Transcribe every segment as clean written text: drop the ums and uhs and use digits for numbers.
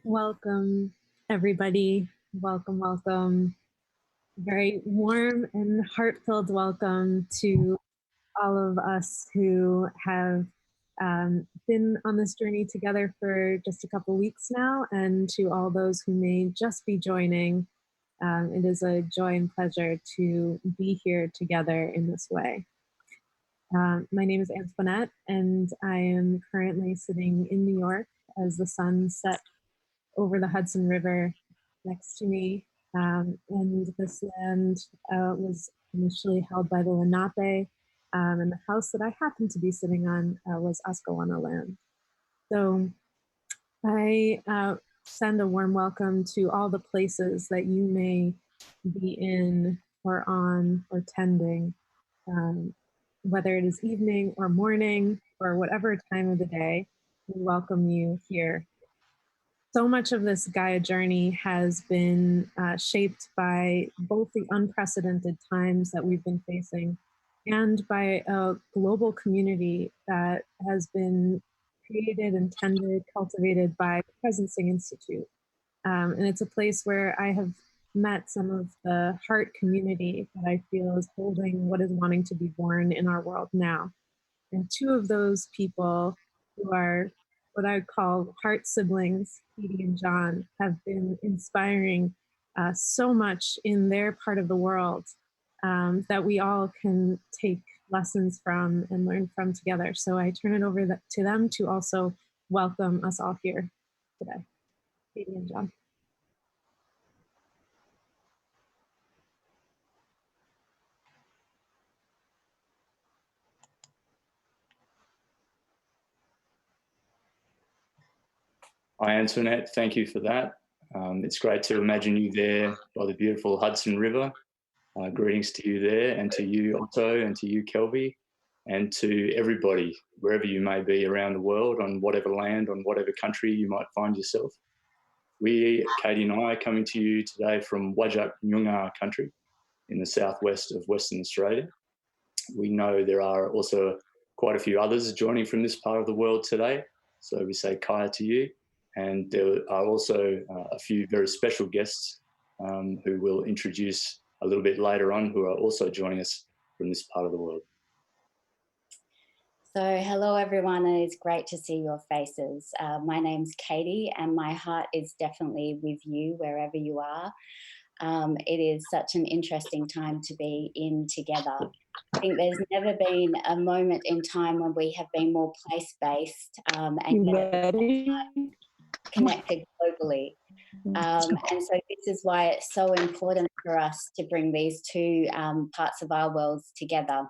Welcome, everybody. Welcome, welcome. Very warm and heart-filled welcome to all of us who have been on this journey together for just a couple weeks now, and to all those who may just be joining. It is a joy and pleasure to be here together in this way. My name is Antoinette, and I am currently sitting in New York as the sun sets over the Hudson River next to me. And this land was initially held by the Lenape, and the house that I happened to be sitting on was Asquehanna land. So I send a warm welcome to all the places that you may be in or on or tending, whether it is evening or morning or whatever time of the day. We welcome you here. So much of this Gaia journey has been shaped by both the unprecedented times that we've been facing and by a global community that has been created and tended, cultivated by the Presencing Institute. And it's a place where I have met some of the heart community that I feel is holding what is wanting to be born in our world now. And two of those people, who are what I call heart siblings, Katie and John, have been inspiring so much in their part of the world that we all can take lessons from and learn from together. So I turn it over to them to also welcome us all here today. Katie and John. Hi, Antoinette. Thank you for that. It's great to imagine you there by the beautiful Hudson River. Greetings to you there, and to you, Otto, and to you, Kelby, and to everybody, wherever you may be around the world, on whatever land, on whatever country you might find yourself. We, Katie and I, are coming to you today from Nyungar country in the southwest of Western Australia. We know there are also quite a few others joining from this part of the world today, so we say kaya to you. And there are also a few very special guests who we'll introduce a little bit later on, who are also joining us from this part of the world. So hello everyone, and it's great to see your faces. My name's Katie, and my heart is definitely with you wherever you are. It is such an interesting time to be in together. I think there's never been a moment in time when we have been more place-based and connected globally. And so this is why it's so important for us to bring these two parts of our worlds together.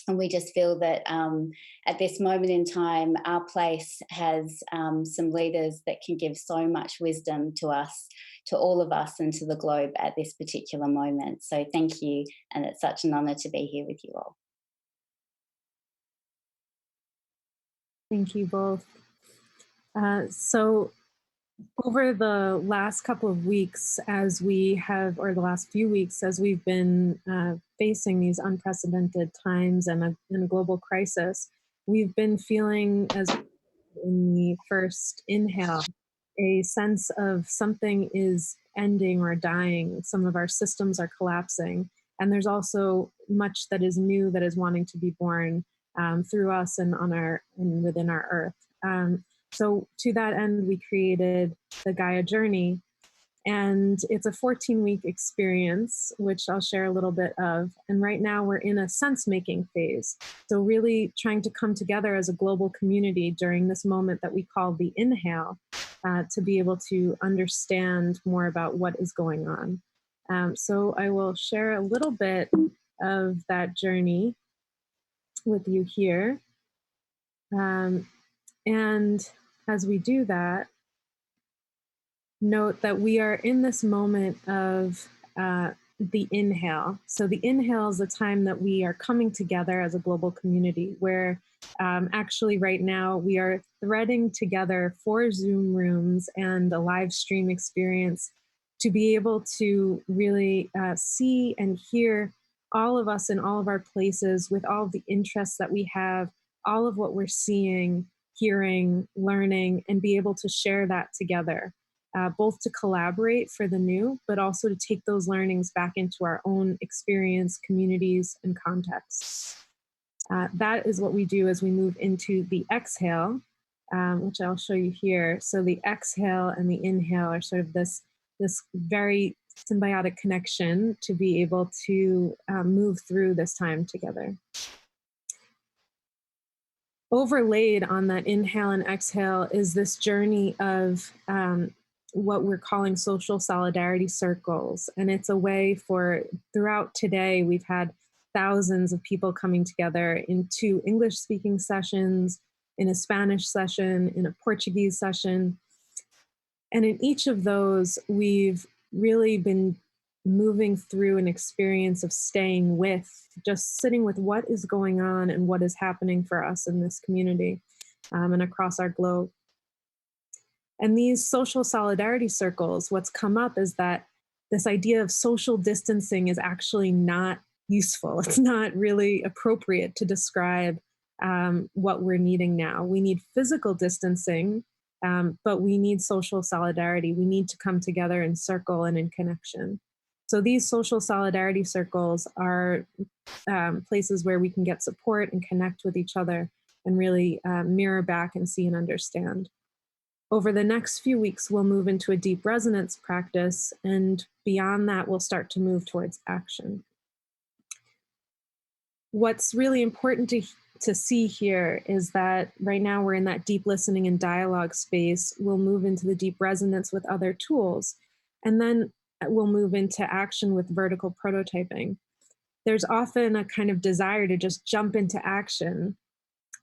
And we just feel that at this moment in time, our place has some leaders that can give so much wisdom to us, to all of us, and to the globe at this particular moment. So thank you, and it's such an honour to be here with you all. Thank you both. So over the last couple of weeks, or the last few weeks, as we've been facing these unprecedented times and a global crisis, we've been feeling, as in the first inhale, a sense of something is ending or dying. Some of our systems are collapsing, and there's also much that is new that is wanting to be born through us and within our earth. So to that end, we created the Gaia Journey, and it's a 14-week experience, which I'll share a little bit of. And right now we're in a sense-making phase. So really trying to come together as a global community during this moment that we call the inhale, to be able to understand more about what is going on. So I will share a little bit of that journey with you here. And as we do that, note that we are in this moment of the inhale. So the inhale is the time that we are coming together as a global community, where actually right now we are threading together 4 Zoom rooms and a live stream experience to be able to really see and hear all of us in all of our places, with all of the interests that we have, all of what we're seeing, hearing, learning, and be able to share that together. both to collaborate for the new, but also to take those learnings back into our own experience, communities, and contexts. That is what we do as we move into the exhale, which I'll show you here. So the exhale and the inhale are sort of this very symbiotic connection to be able to move through this time together. Overlaid on that inhale and exhale is this journey of what we're calling social solidarity circles. And it's a way for, throughout today, we've had thousands of people coming together in 2 English-speaking sessions, in a Spanish session, in a Portuguese session. And in each of those, we've really been moving through an experience of staying with, just sitting with what is going on and what is happening for us in this community and across our globe. And these social solidarity circles, what's come up is that this idea of social distancing is actually not useful. It's not really appropriate to describe what we're needing now. We need physical distancing, but we need social solidarity. We need to come together in circle and in connection. So these social solidarity circles are places where we can get support and connect with each other and really mirror back and see and understand. Over the next few weeks, we'll move into a deep resonance practice, and beyond that, we'll start to move towards action. What's really important to see here is that right now we're in that deep listening and dialogue space. We'll move into the deep resonance with other tools, and then we'll move into action with vertical prototyping. There's often a kind of desire to just jump into action,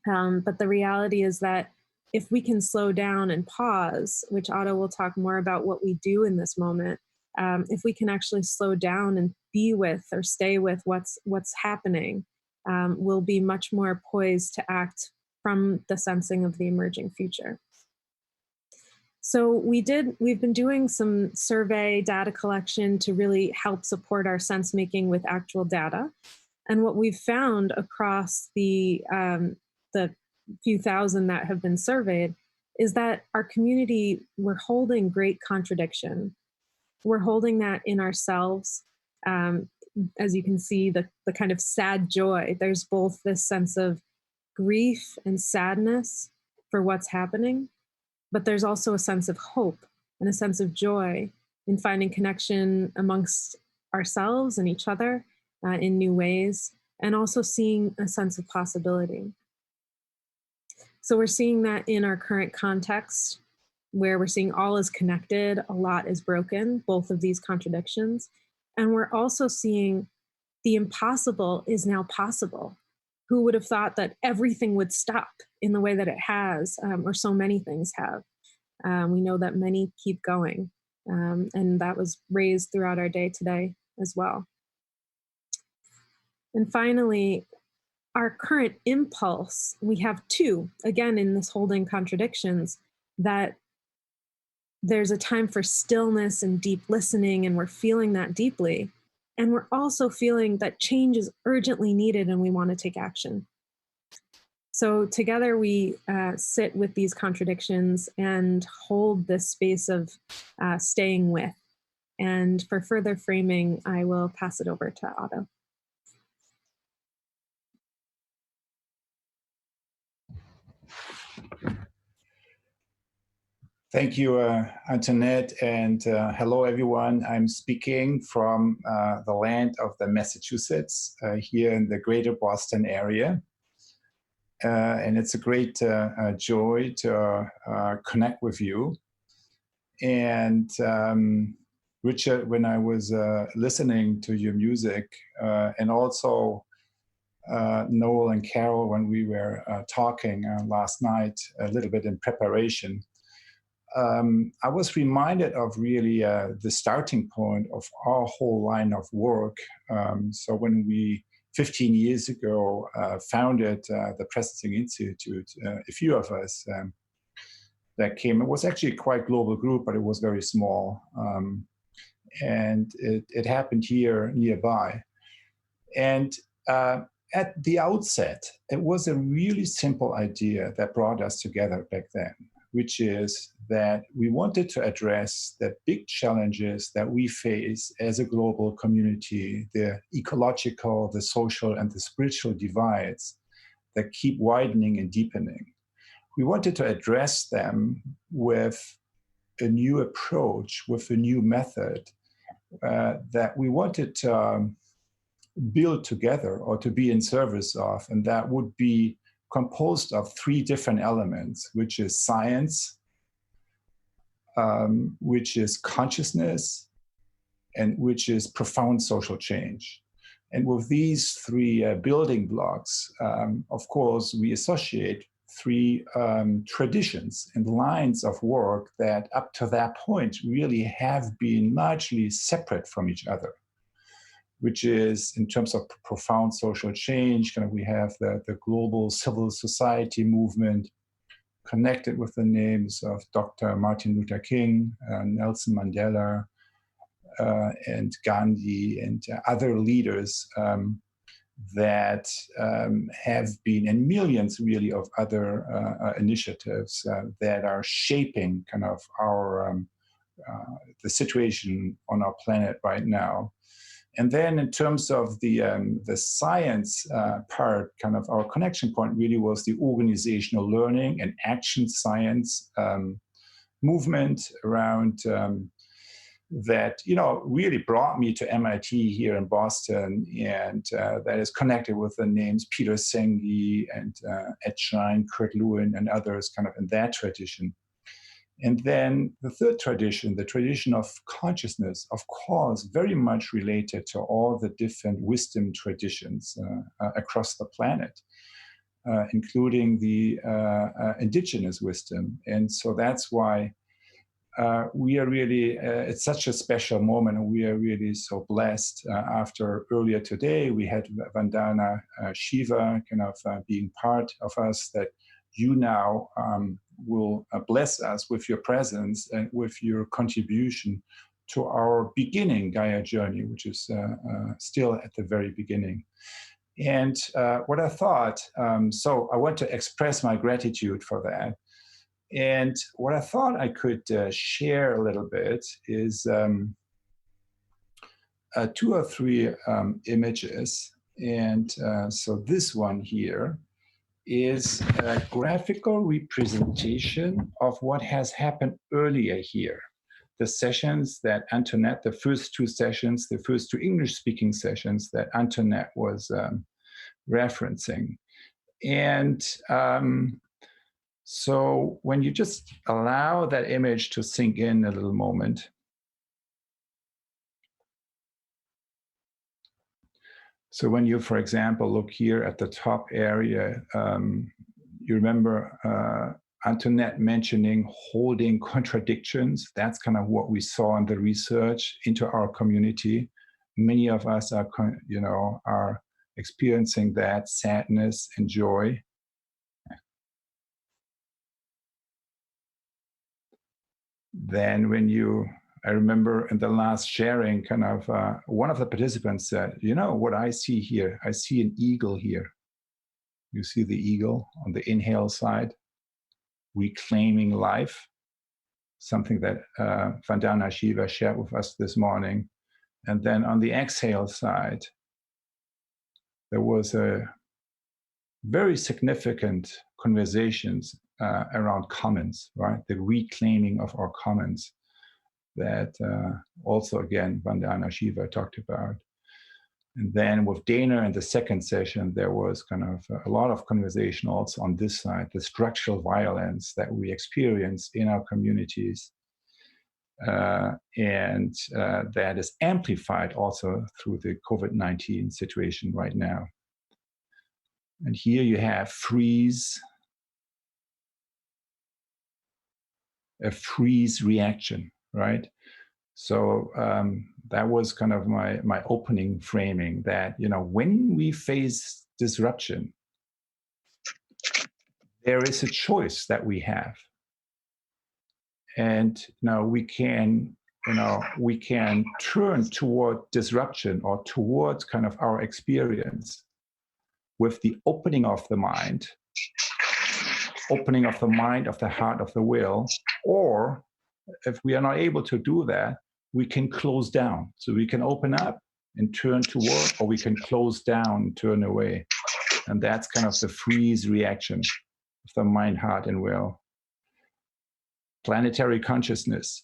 but the reality is that if we can slow down and pause, which Otto will talk more about what we do in this moment, if we can actually slow down and be with or stay with what's happening, we'll be much more poised to act from the sensing of the emerging future. So we've been doing some survey data collection to really help support our sense making with actual data. And what we've found across the few thousand that have been surveyed is that our community, we're holding great contradiction. We're holding that in ourselves. As you can see, the kind of sad joy, there's both this sense of grief and sadness for what's happening, but there's also a sense of hope and a sense of joy in finding connection amongst ourselves and each other in new ways, and also seeing a sense of possibility. So we're seeing that in our current context, where we're seeing all is connected, a lot is broken, both of these contradictions. And we're also seeing the impossible is now possible. Who would have thought that everything would stop in the way that it has, or so many things have? We know that many keep going, and that was raised throughout our day today as well. And finally, our current impulse, we have 2, again, in this holding contradictions, that there's a time for stillness and deep listening, and we're feeling that deeply. And we're also feeling that change is urgently needed and we want to take action. So together we sit with these contradictions and hold this space of staying with. And for further framing, I will pass it over to Otto. Thank you, Antoinette, and hello, everyone. I'm speaking from the land of the Massachusetts, here in the greater Boston area. And it's a great joy to connect with you. And Richard, when I was listening to your music, and also Noel and Carol, when we were talking last night a little bit in preparation, I was reminded of really the starting point of our whole line of work. So when we, 15 years ago, founded the Presencing Institute, a few of us that came, it was actually a quite global group, but it was very small. And it happened here nearby. And at the outset, it was a really simple idea that brought us together back then, which is that we wanted to address the big challenges that we face as a global community, the ecological, the social, and the spiritual divides that keep widening and deepening. We wanted to address them with a new approach, with a new method that we wanted to build together or to be in service of, and that would be composed of three different elements, which is science, which is consciousness, and which is profound social change. And with these three building blocks, of course, we associate three traditions and lines of work that up to that point really have been largely separate from each other, which is in terms of profound social change, kind of we have the global civil society movement connected with the names of Dr. Martin Luther King, Nelson Mandela, and Gandhi, and other leaders that have been, and millions really of other initiatives that are shaping kind of our the situation on our planet right now. And then in terms of the science part, kind of our connection point really was the organizational learning and action science movement around that, you know, really brought me to MIT here in Boston, and that is connected with the names Peter Senge and Ed Schein, Kurt Lewin, and others kind of in that tradition. And then the third tradition, the tradition of consciousness, of course, very much related to all the different wisdom traditions across the planet, including the indigenous wisdom. And so that's why we are really, it's such a special moment, and we are really so blessed. After earlier today, we had Vandana Shiva kind of being part of us, that you now will bless us with your presence and with your contribution to our beginning Gaia journey, which is still at the very beginning. And what I thought, so I want to express my gratitude for that. And what I thought I could share a little bit is 2 or 3 images. And so this one here is a graphical representation of what has happened earlier here. The sessions that Antoinette, the first 2 sessions, the first 2 English-speaking sessions that Antoinette was referencing. And so when you just allow that image to sink in a little moment, so when you, for example, look here at the top area, you remember Antoinette mentioning holding contradictions. That's kind of what we saw in the research into our community. Many of us are, you know, are experiencing that sadness and joy. Then when you, I remember in the last sharing, kind of one of the participants said, you know what I see here? I see an eagle here. You see the eagle on the inhale side, reclaiming life, something that Vandana Shiva shared with us this morning. And then on the exhale side, there was a very significant conversations around commons, right? The reclaiming of our commons that also, again, Vandana Shiva talked about. And then with Dana in the second session, there was kind of a lot of conversation also on this side, the structural violence that we experience in our communities. And that is amplified also through the COVID-19 situation right now. And here you have a freeze reaction, right? So that was kind of my opening framing, that, you know, when we face disruption, there is a choice that we have. And now we can turn toward disruption or towards kind of our experience with the opening of the mind opening of the mind, of the heart, of the will. Or if we are not able to do that, we can close down. So we can open up and turn toward, or we can close down and turn away. And that's kind of the freeze reaction of the mind, heart, and will. Planetary consciousness,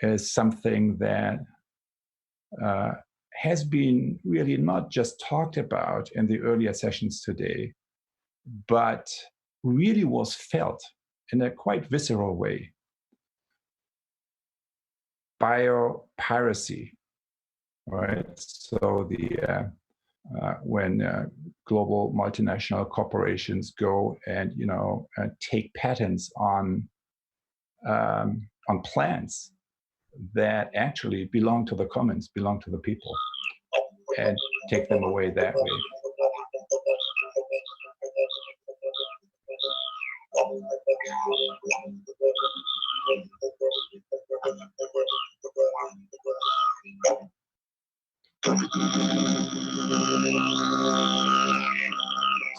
is something that has been really not just talked about in the earlier sessions today, but really was felt in a quite visceral way. Biopiracy, right? So when global multinational corporations go and take patents on plants that actually belong to the commons, belong to the people, and take them away that way.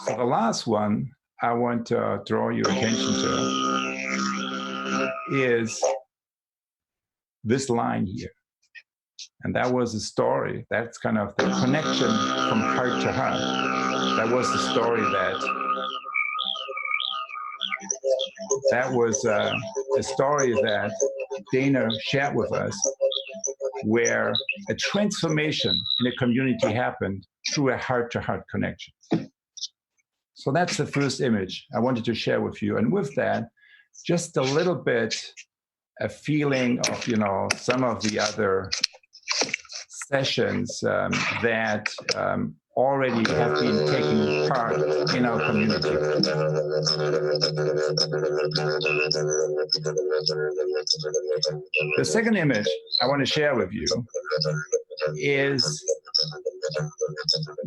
So the last one I want to draw your attention to is this line here. And that was a story. That's kind of the connection from heart to heart. That was the story that was a story that Dana shared with us, where a transformation in a community happened through a heart-to-heart connection. So that's the first image I wanted to share with you. And with that, just a little bit a feeling of, some of the other sessions that already have been taking part in our community. The second image I want to share with you is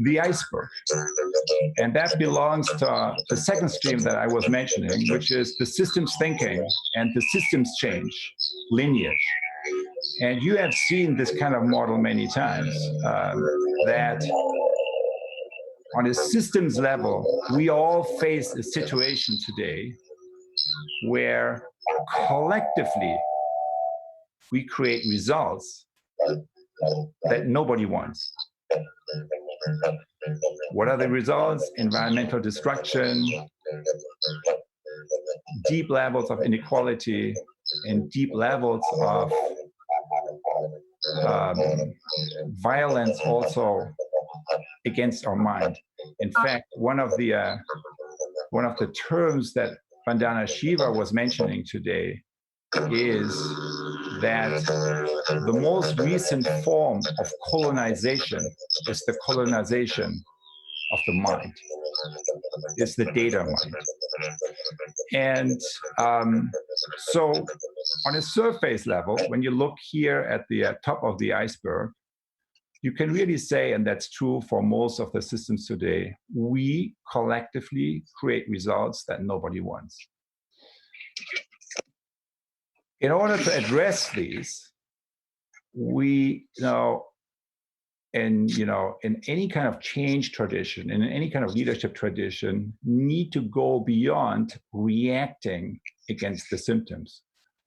the iceberg. And that belongs to the second stream that I was mentioning, which is the systems thinking and the systems change lineage. And you have seen this kind of model many times, that on a systems level, we all face a situation today where collectively we create results that nobody wants. What are the results? Environmental destruction, deep levels of inequality, and deep levels of violence also against our mind. In fact, one of the terms that Vandana Shiva was mentioning today is that the most recent form of colonization is the colonization of the mind. It's the data mind. And so on a surface level, when you look here at the top of the iceberg, you can really say, and that's true for most of the systems today, we collectively create results that nobody wants. In order to address these, we in any kind of change tradition, in any kind of leadership tradition, need to go beyond reacting against the symptoms.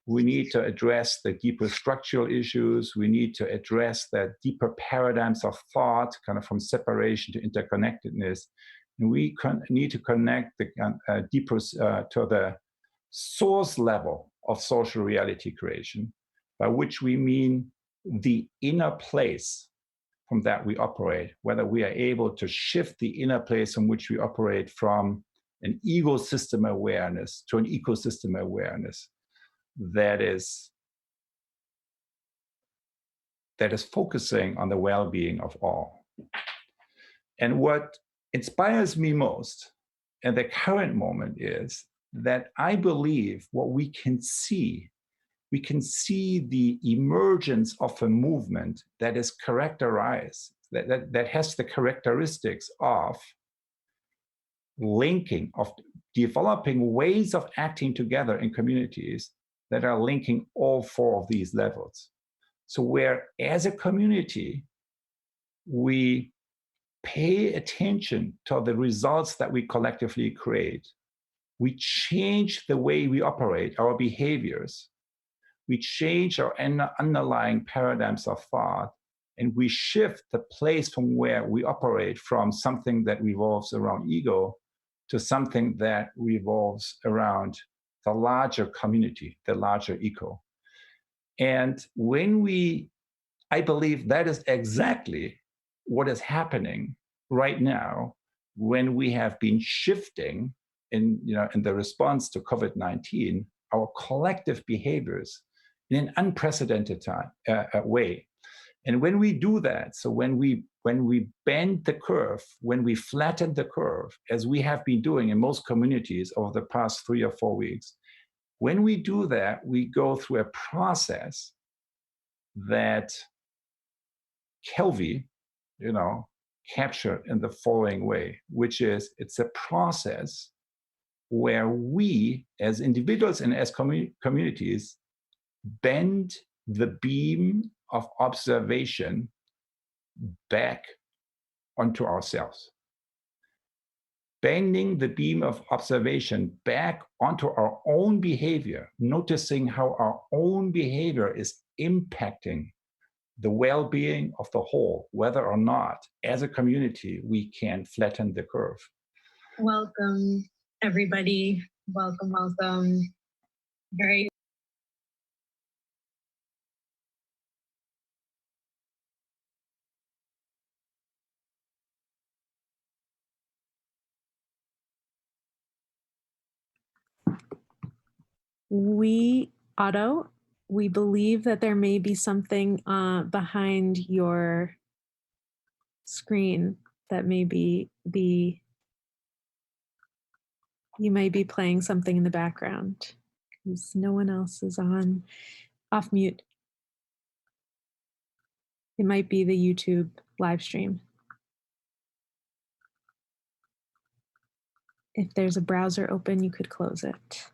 We need to address the deeper structural issues. We need to address the deeper paradigms of thought, kind of from separation to interconnectedness. And we need to connect the deeper to the source level of social reality creation, by which we mean the inner place from that we operate, whether we are able to shift the inner place from which we operate from an ecosystem awareness to an ecosystem awareness that is focusing on the well-being of all. And what inspires me most at the current moment is that I believe what we can see the emergence of a movement that is characterized, that has the characteristics of linking, of developing ways of acting together in communities that are linking all four of these levels. So where as a community, we pay attention to the results that we collectively create, we change the way we operate, our behaviors, we change our underlying paradigms of thought, and we shift the place from where we operate from something that revolves around ego to something that revolves around the larger community, the larger eco. And I believe that is exactly what is happening right now when we have been shifting in the response to COVID-19, our collective behaviors in an unprecedented way. And when we do that, so when we bend the curve, when we flatten the curve, as we have been doing in most communities over the past 3 or 4 weeks, when we do that, we go through a process that Kelvy, captured in the following way, which is it's a process where we, as individuals and as communities, bend the beam of observation back onto ourselves. Bending the beam of observation back onto our own behavior, noticing how our own behavior is impacting the well-being of the whole, whether or not, as a community, we can flatten the curve. Welcome, everybody. Welcome, welcome. Very Otto, we believe that there may be something behind your screen that may be you may be playing something in the background because no one else is off mute. It might be the YouTube live stream. If there's a browser open, you could close it.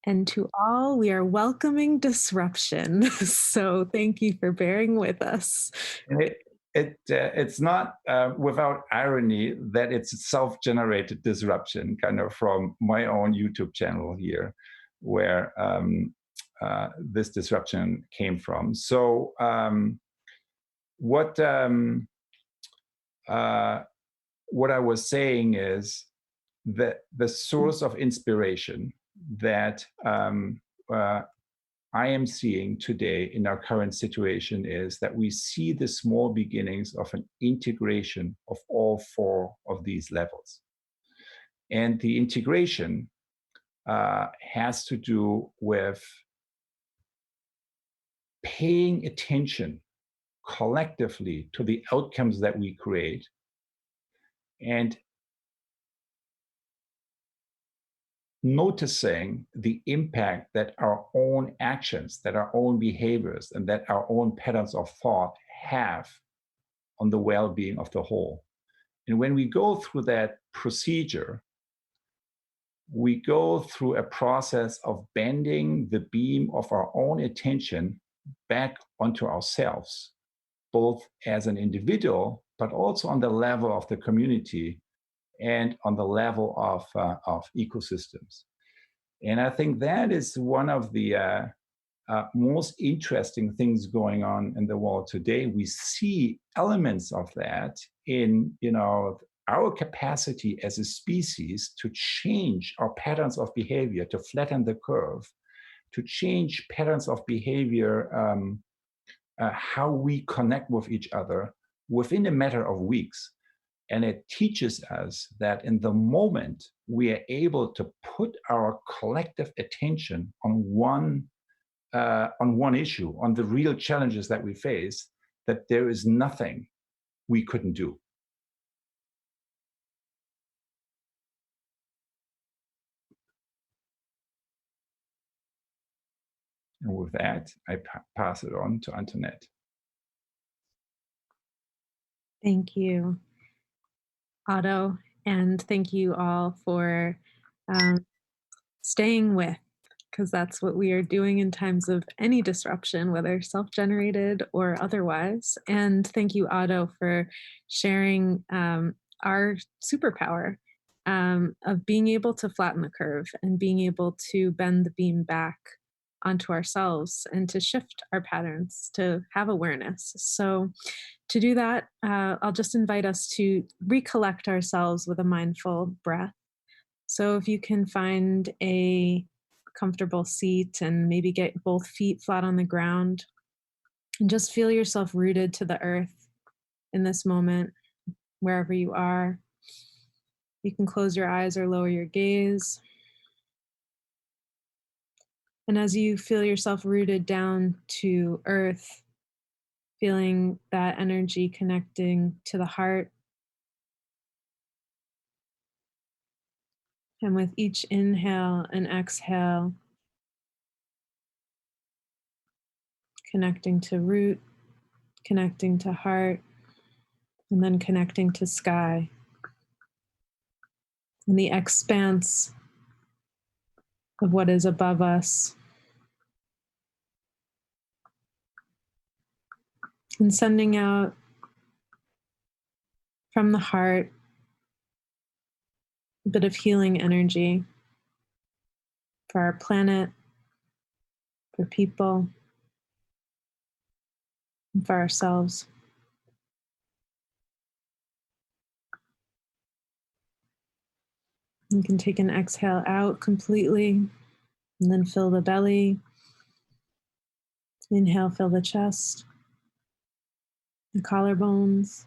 And to all, we are welcoming disruption. So thank you for bearing with us. It's not without irony that it's self-generated disruption, kind of from my own YouTube channel here, where this disruption came from. So what I was saying is that the source of inspiration that I am seeing today in our current situation is that we see the small beginnings of an integration of all 4 of these levels. And the integration has to do with paying attention collectively to the outcomes that we create and noticing the impact that our own actions, that our own behaviors, and that our own patterns of thought have on the well-being of the whole. And when we go through that procedure, we go through a process of bending the beam of our own attention back onto ourselves, both as an individual, but also on the level of the community and on the level of ecosystems. And I think that is one of the most interesting things going on in the world today. We see elements of that in our capacity as a species to change our patterns of behavior, to flatten the curve, to change patterns of behavior, how we connect with each other within a matter of weeks. And it teaches us that in the moment we are able to put our collective attention on one issue, on the real challenges that we face, that there is nothing we couldn't do. And with that, I pass it on to Antoinette. Thank you, Otto, and thank you all for staying with because that's what we are doing in times of any disruption, whether self-generated or otherwise. And thank you, Otto, for sharing our superpower of being able to flatten the curve and being able to bend the beam back onto ourselves and to shift our patterns, to have awareness. So to do that, I'll just invite us to recollect ourselves with a mindful breath. So if you can find a comfortable seat and maybe get both feet flat on the ground and just feel yourself rooted to the earth in this moment, wherever you are. You can close your eyes or lower your gaze. And as you feel yourself rooted down to earth, feeling that energy connecting to the heart, and with each inhale and exhale, connecting to root, connecting to heart, and then connecting to sky and the expanse of what is above us. And sending out from the heart a bit of healing energy for our planet, for people, and for ourselves. You can take an exhale out completely and then fill the belly. Inhale, fill the chest, the collarbones,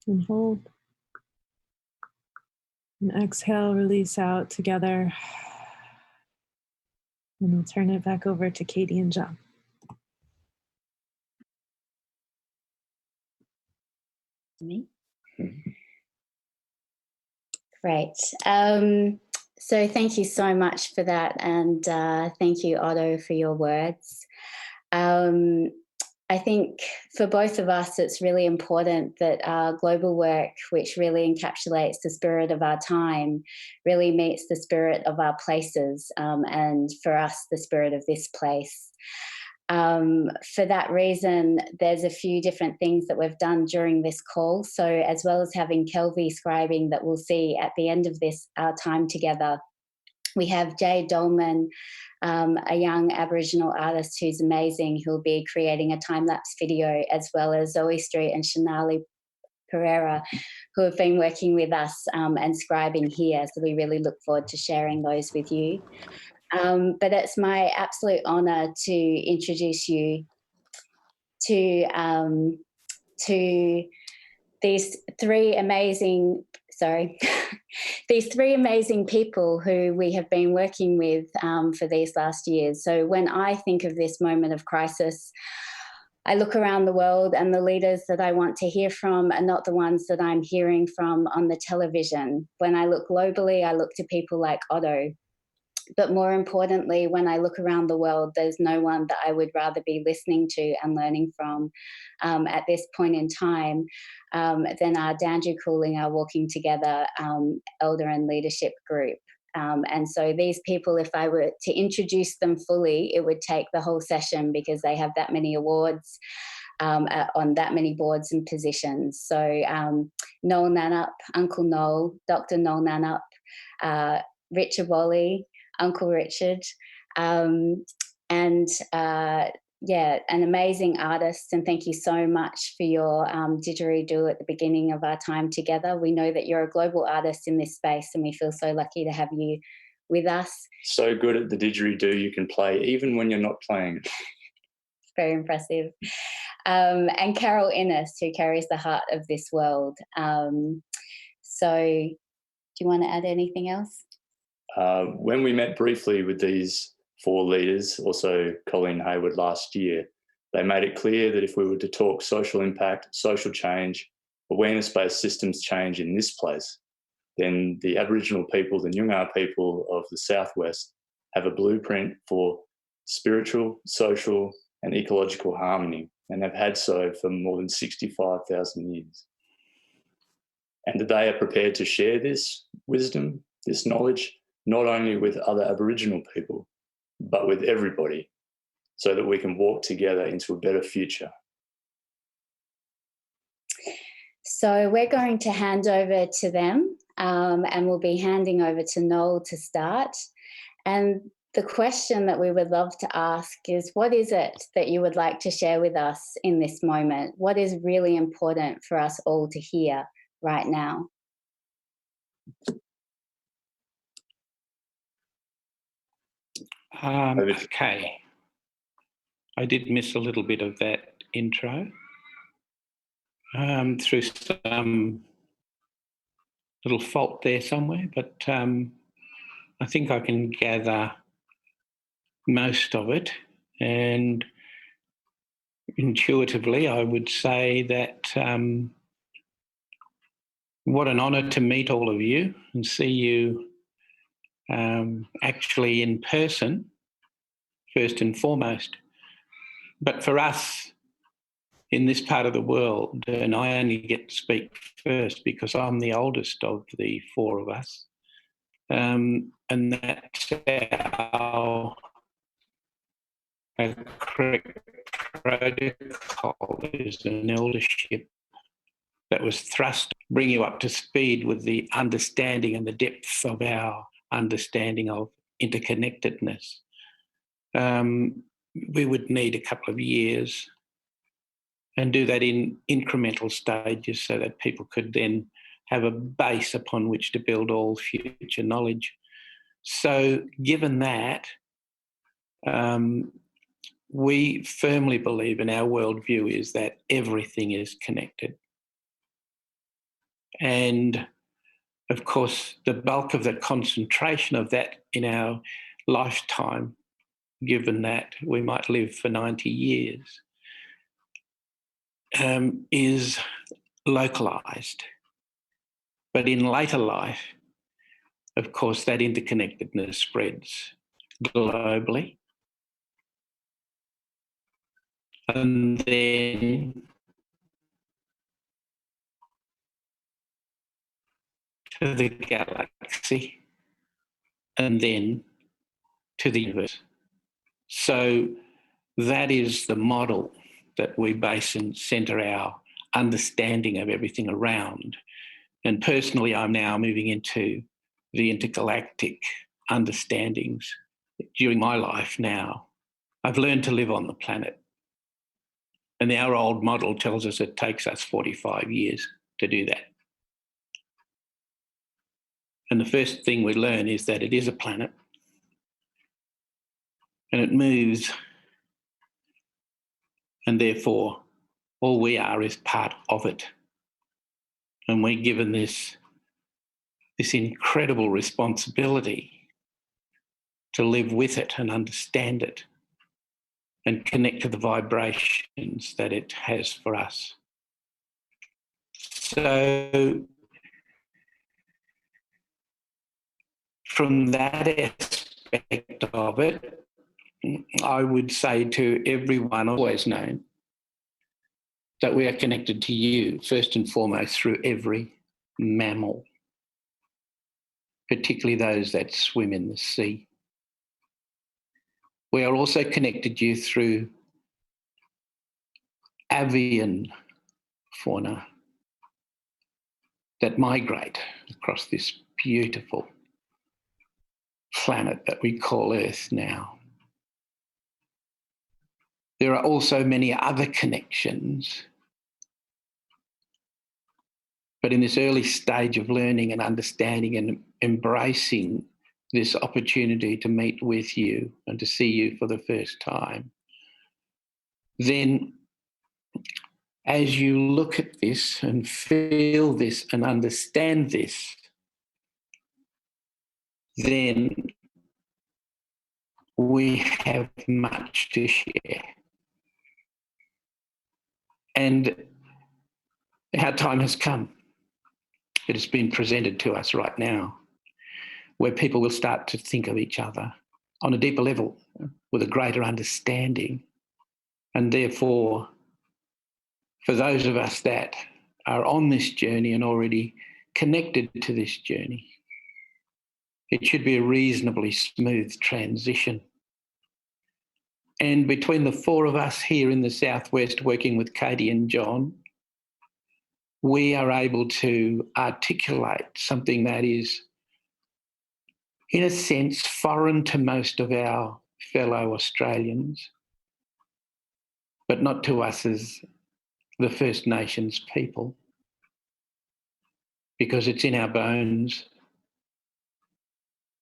and hold. And exhale, release out together. And we'll turn it back over to Katie and John. Me? Great. So thank you so much for that. And thank you, Otto, for your words. I think for both of us, it's really important that our global work, which really encapsulates the spirit of our time, really meets the spirit of our places, and for us, the spirit of this place. For that reason, there's a few different things that we've done during this call. So as well as having Kelvy scribing that we'll see at the end of this, our time together, we have Jay Dolman, a young Aboriginal artist who's amazing, who'll be creating a time-lapse video, as well as Zoe Street and Shanali Pereira, who have been working with us and scribing here. So we really look forward to sharing those with you. But it's my absolute honour to introduce you to these three amazing people who we have been working with for these last years. So when I think of this moment of crisis, I look around the world and the leaders that I want to hear from are not the ones that I'm hearing from on the television. When I look globally, I look to people like Otto. But more importantly, when I look around the world, there's no one that I would rather be listening to and learning from at this point in time than our Danju Cooling, our Walking Together Elder and Leadership group. And so these people, if I were to introduce them fully, it would take the whole session because they have that many awards on that many boards and positions. So Noel Nannup, Uncle Noel, Dr. Noel Nannup, Richard Walley, Uncle Richard, and an amazing artist. And thank you so much for your didgeridoo at the beginning of our time together. We know that you're a global artist in this space, and we feel so lucky to have you with us. So good at the didgeridoo, you can play even when you're not playing. Very impressive. And Carol Ennis, who carries the heart of this world. So do you want to add anything else? When we met briefly with these four leaders, also Colleen, Hayward, last year, they made it clear that if we were to talk social impact, social change, awareness-based systems change in this place, then the Aboriginal people, the Nyungar people of the Southwest, have a blueprint for spiritual, social and ecological harmony, and have had so for more than 65,000 years. And that they are prepared to share this wisdom, this knowledge, not only with other Aboriginal people, but with everybody, so that we can walk together into a better future. So we're going to hand over to them, and we'll be handing over to Noel to start. And the question that we would love to ask is, what is it that you would like to share with us in this moment? What is really important for us all to hear right now? Okay. I did miss a little bit of that intro through some little fault there somewhere, but I think I can gather most of it. And intuitively, I would say that what an honour to meet all of you and see you actually in person, first and foremost. But for us in this part of the world, and I only get to speak first because I'm the oldest of the four of us, and that's our correct protocol is an eldership that was thrust to bring you up to speed with the understanding and the depth of our understanding of interconnectedness. We would need a couple of years and do that in incremental stages so that people could then have a base upon which to build all future knowledge. So given that, we firmly believe, and our worldview is that everything is connected. And of course, the bulk of the concentration of that in our lifetime, given that we might live for 90 years, is localized. But in later life, of course, that interconnectedness spreads globally. And then to the galaxy, and then to the universe. So that is the model that we base and centre our understanding of everything around. And personally, I'm now moving into the intergalactic understandings. During my life now, I've learned to live on the planet. And our old model tells us it takes us 45 years to do that. And the first thing we learn is that it is a planet and it moves, and therefore all we are is part of it. And we're given this incredible responsibility to live with it and understand it and connect to the vibrations that it has for us. So from that aspect of it, I would say to everyone, always known, that we are connected to you, first and foremost, through every mammal, particularly those that swim in the sea. We are also connected to you through avian fauna that migrate across this beautiful planet that we call Earth now. There are also many other connections, but in this early stage of learning and understanding and embracing this opportunity to meet with you and to see you for the first time, then as you look at this and feel this and understand this, then we have much to share. And our time has come. It has been presented to us right now, where people will start to think of each other on a deeper level with a greater understanding. And therefore, for those of us that are on this journey and already connected to this journey, it should be a reasonably smooth transition And between the four of us here in the Southwest working with Katie and John, we are able to articulate something that is, in a sense, foreign to most of our fellow Australians, but not to us as the First Nations people, because it's in our bones.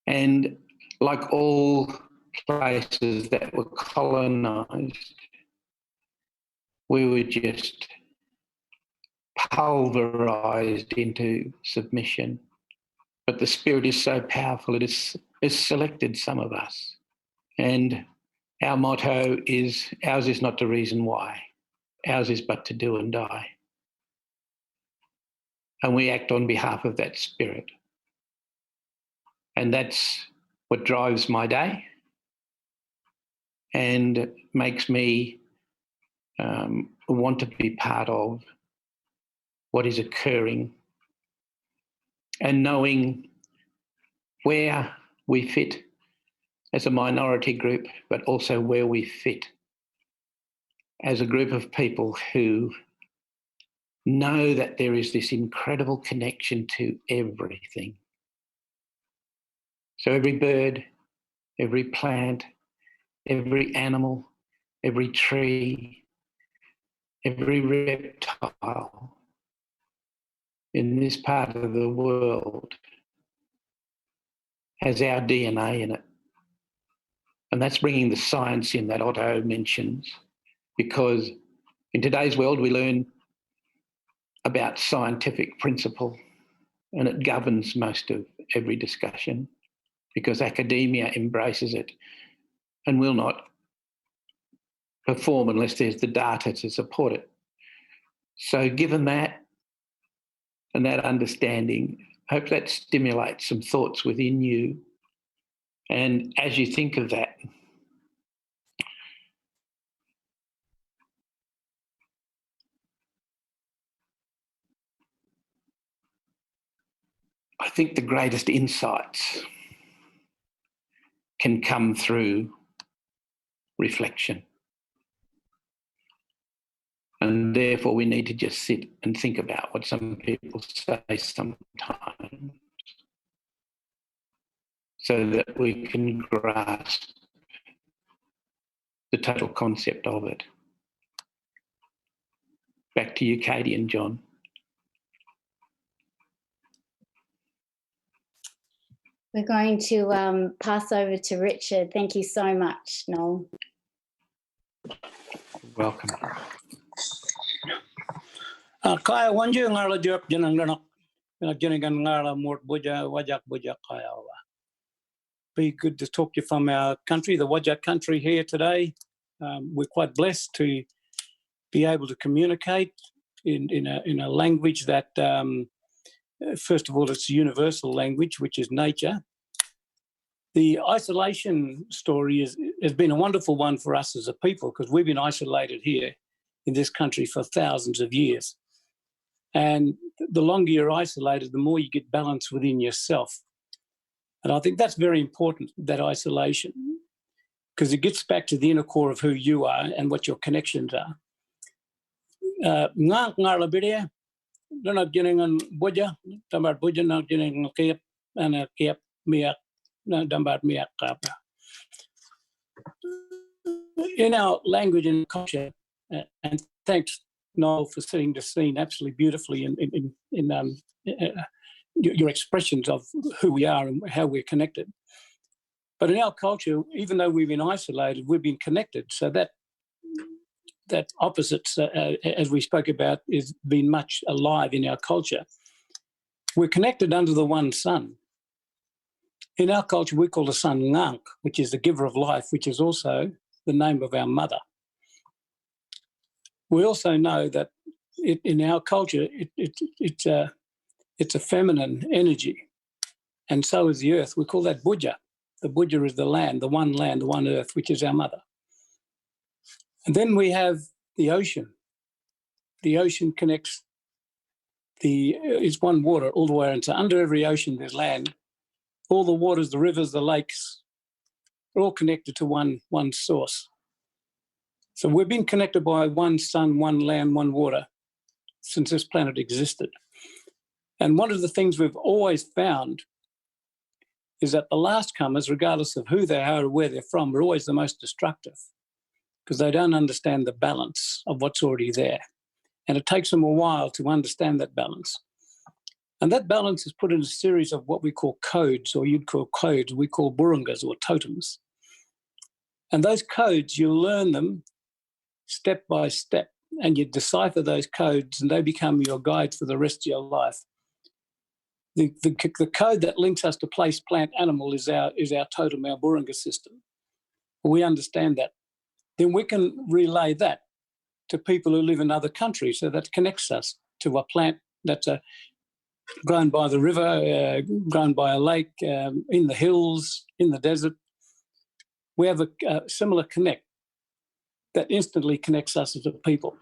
And like all places that were colonised, we were just pulverised into submission. But the spirit is so powerful, it has selected some of us. And our motto is, ours is not to reason why, ours is but to do and die. And we act on behalf of that spirit. And that's what drives my day and makes me want to be part of what is occurring, and knowing where we fit as a minority group, but also where we fit as a group of people who know that there is this incredible connection to everything. So every bird, every plant, every animal, every tree, every reptile in this part of the world has our DNA in it. And that's bringing the science in that Otto mentions, because in today's world we learn about scientific principle and it governs most of every discussion because academia embraces it and will not perform unless there's the data to support it. So given that and that understanding, I hope that stimulates some thoughts within you. And as you think of that, I think the greatest insights can come through reflection. And therefore we need to just sit and think about what some people say sometimes so that we can grasp the total concept of it. Back to you, Katie and John. We're going to pass over to Richard. Thank you so much, Noel. Welcome. Kaya wanje ngala jawab jenang danak jenengan ngala mort boja wajak kaya wa. Be good to talk to you from our country, the Wajak country here today. We're quite blessed to be able to communicate in a language that, first of all, it's a universal language, which is nature. The isolation story has been a wonderful one for us as a people because we've been isolated here in this country for thousands of years. And the longer you're isolated, the more you get balance within yourself. And I think that's very important, that isolation, because it gets back to the inner core of who you are and what your connections are. Nga ngarla bidia, don't jenengan boja, tambar boja na jenengan kiap, ana kiap miak, na dambar miak kapa. In our language and culture, and thanks Noel for setting the scene absolutely beautifully in your expressions of who we are and how we're connected. But in our culture, even though we've been isolated, we've been connected. So that opposites, as we spoke about, is been much alive in our culture. We're connected under the one sun. In our culture, we call the sun Ngank, which is the giver of life, which is also the name of our mother. We also know that in our culture, it's a feminine energy, and so is the earth. We call that Buja. The Buja is the land, the one earth, which is our mother. And then we have the ocean. The ocean connects it's one water all the way, and so under every ocean there's land. All the waters, the rivers, the lakes, are all connected to one source. So we've been connected by one sun, one land, one water since this planet existed. And one of the things we've always found is that the last comers, regardless of who they are or where they're from, are always the most destructive because they don't understand the balance of what's already there. And it takes them a while to understand that balance. And that balance is put in a series of what we call codes, or you'd call codes, we call burungas or totems. And those codes, you learn them step by step, and you decipher those codes, and they become your guides for the rest of your life. The code that links us to place, plant, animal is our totem, our burunga system. We understand that. Then we can relay that to people who live in other countries, so that connects us to a plant that's grown by the river, grown by a lake, in the hills, in the desert. We have a similar connect that instantly connects us as a people.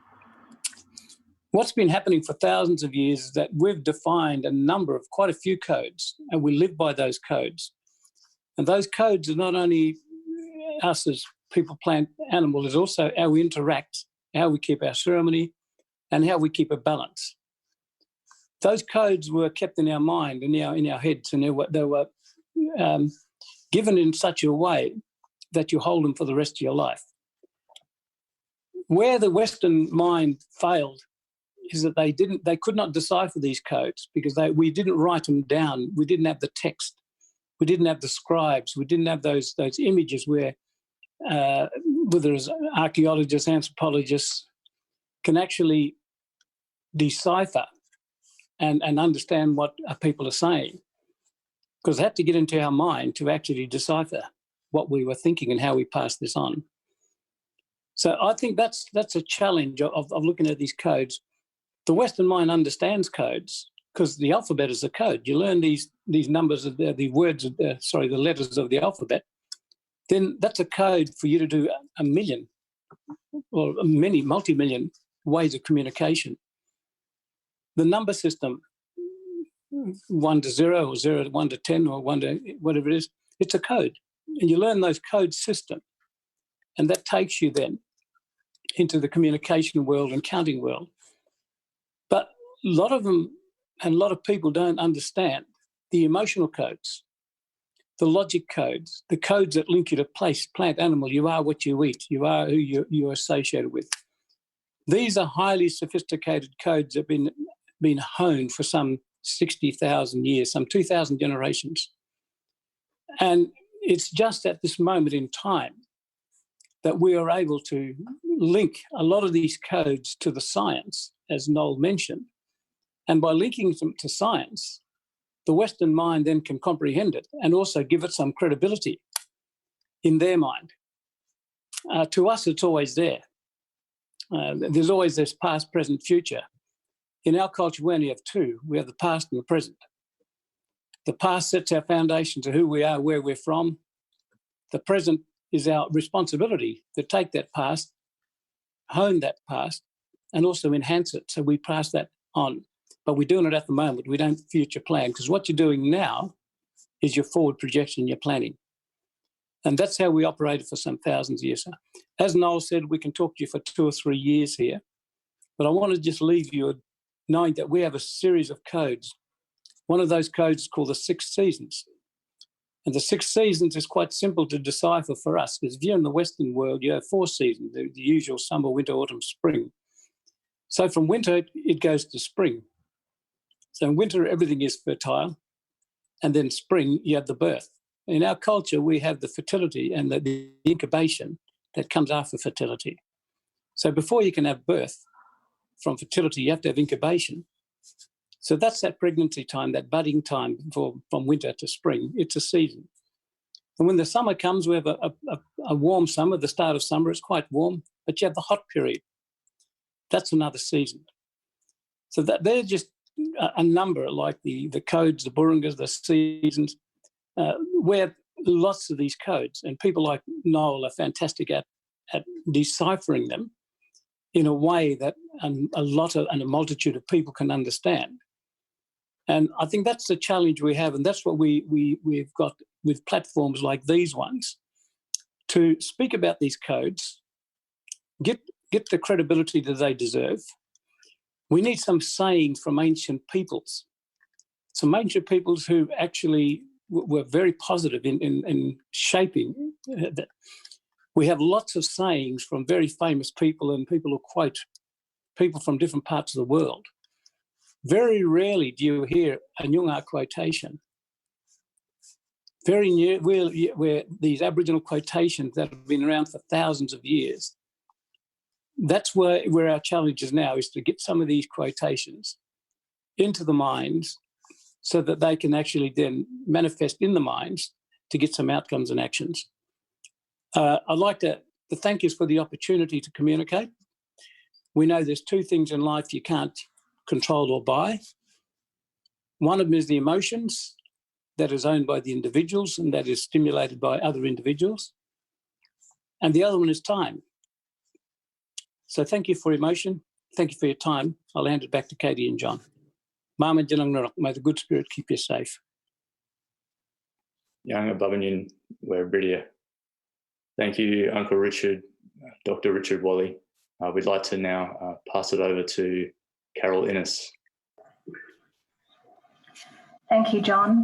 What's been happening for thousands of years is that we've defined a number of quite a few codes, and we live by those codes. And those codes are not only us as people, plant, animal, it's also how we interact, how we keep our ceremony, and how we keep a balance. Those codes were kept in our mind, in our heads, and they were given in such a way that you hold them for the rest of your life. Where the Western mind failed is that they could not decipher these codes because we didn't write them down. We didn't have the text. We didn't have the scribes. We didn't have those images where, whether it's archaeologists, anthropologists, can actually decipher and understand what people are saying. Because they had to get into our mind to actually decipher what we were thinking and how we pass this on. So I think that's a challenge of looking at these codes. The Western mind understands codes because the alphabet is a code. You learn these numbers of the letters of the alphabet. Then that's a code for you to do a million or many multi-million ways of communication. The number system, 1 to 0 or 0 to 1 to 10 or 1 to whatever it is, it's a code. And you learn those code system. And that takes you then into the communication world and counting world. But a lot of them and a lot of people don't understand the emotional codes, the logic codes, the codes that link you to place, plant, animal. You are what you eat. You are who you're associated with. These are highly sophisticated codes that have been honed for some 60,000 years, some 2,000 generations. And it's just at this moment in time that we are able to link a lot of these codes to the science, as Noel mentioned. And by linking them to science, the Western mind then can comprehend it and also give it some credibility in their mind. To us, it's always there. There's always this past, present, future. In our culture, we only have two. We have the past and the present. The past sets our foundation to who we are, where we're from. The present is our responsibility to take that past, hone that past, and also enhance it. So we pass that on. But we're doing it at the moment. We don't future plan, because what you're doing now is your forward projection, your planning. And that's how we operated for some thousands of years. As Noel said, we can talk to you for 2 or 3 years here, but I want to just leave you knowing that we have a series of codes. One of those codes is called the 6 seasons. And the 6 seasons is quite simple to decipher for us, because if you're in the Western world, you have 4 seasons, the usual summer, winter, autumn, spring. So from winter, it goes to spring. So in winter, everything is fertile. And then spring, you have the birth. In our culture, we have the fertility and the incubation that comes after fertility. So before you can have birth from fertility, you have to have incubation. So that's that pregnancy time, that budding time from winter to spring. It's a season. And when the summer comes, we have a warm summer. The start of summer is quite warm, but you have the hot period. That's another season. So that they're just a number, like the codes, the burungas, the seasons. We have lots of these codes, and people like Noel are fantastic at deciphering them in a way that a multitude of people can understand. And I think that's the challenge we have, and that's what we've got with platforms like these ones, to speak about these codes, get the credibility that they deserve. We need some sayings from ancient peoples, some ancient peoples who actually were very positive in shaping that. We have lots of sayings from very famous people and people who quote people from different parts of the world. Very rarely do you hear a Nyungar quotation. Very new, where these Aboriginal quotations that have been around for thousands of years. That's where our challenge is now, is to get some of these quotations into the minds so that they can actually then manifest in the minds to get some outcomes and actions. I'd like to thank you for the opportunity to communicate. We know there's two things in life you can't control or buy. One of them is the emotions that is owned by the individuals and that is stimulated by other individuals. And the other one is time. So thank you for emotion. Thank you for your time. I'll hand it back to Katie and John. Mama Janang, may the good spirit keep you safe. Nyungar Babanyin, we're Bridia. Thank you, Uncle Richard, Dr. Richard Walley. We'd like to now pass it over to Carol Ennis. Thank you, John.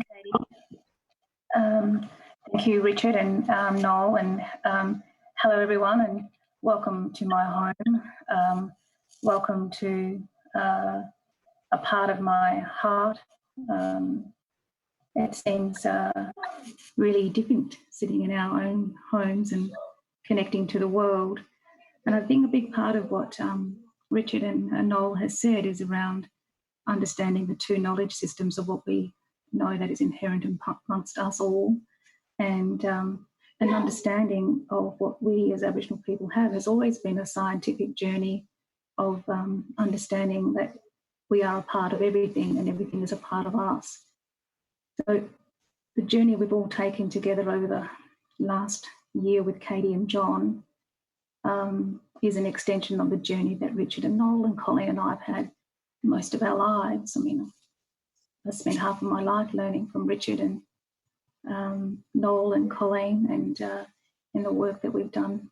Thank you, Richard and Noel, and hello, everyone, and welcome to my home. Welcome to a part of my heart. It seems really different sitting in our own homes and connecting to the world. And I think a big part of what Richard and Noel has said is around understanding the two knowledge systems of what we know that is inherent amongst us all, and an understanding of what we as Aboriginal people have has always been a scientific journey of understanding that we are a part of everything and everything is a part of us. So the journey we've all taken together over the last year with Katie and John is an extension of the journey that Richard and Noel and Colleen and I have had most of our lives. I mean, I spent half of my life learning from Richard and Noel and Colleen, and in the work that we've done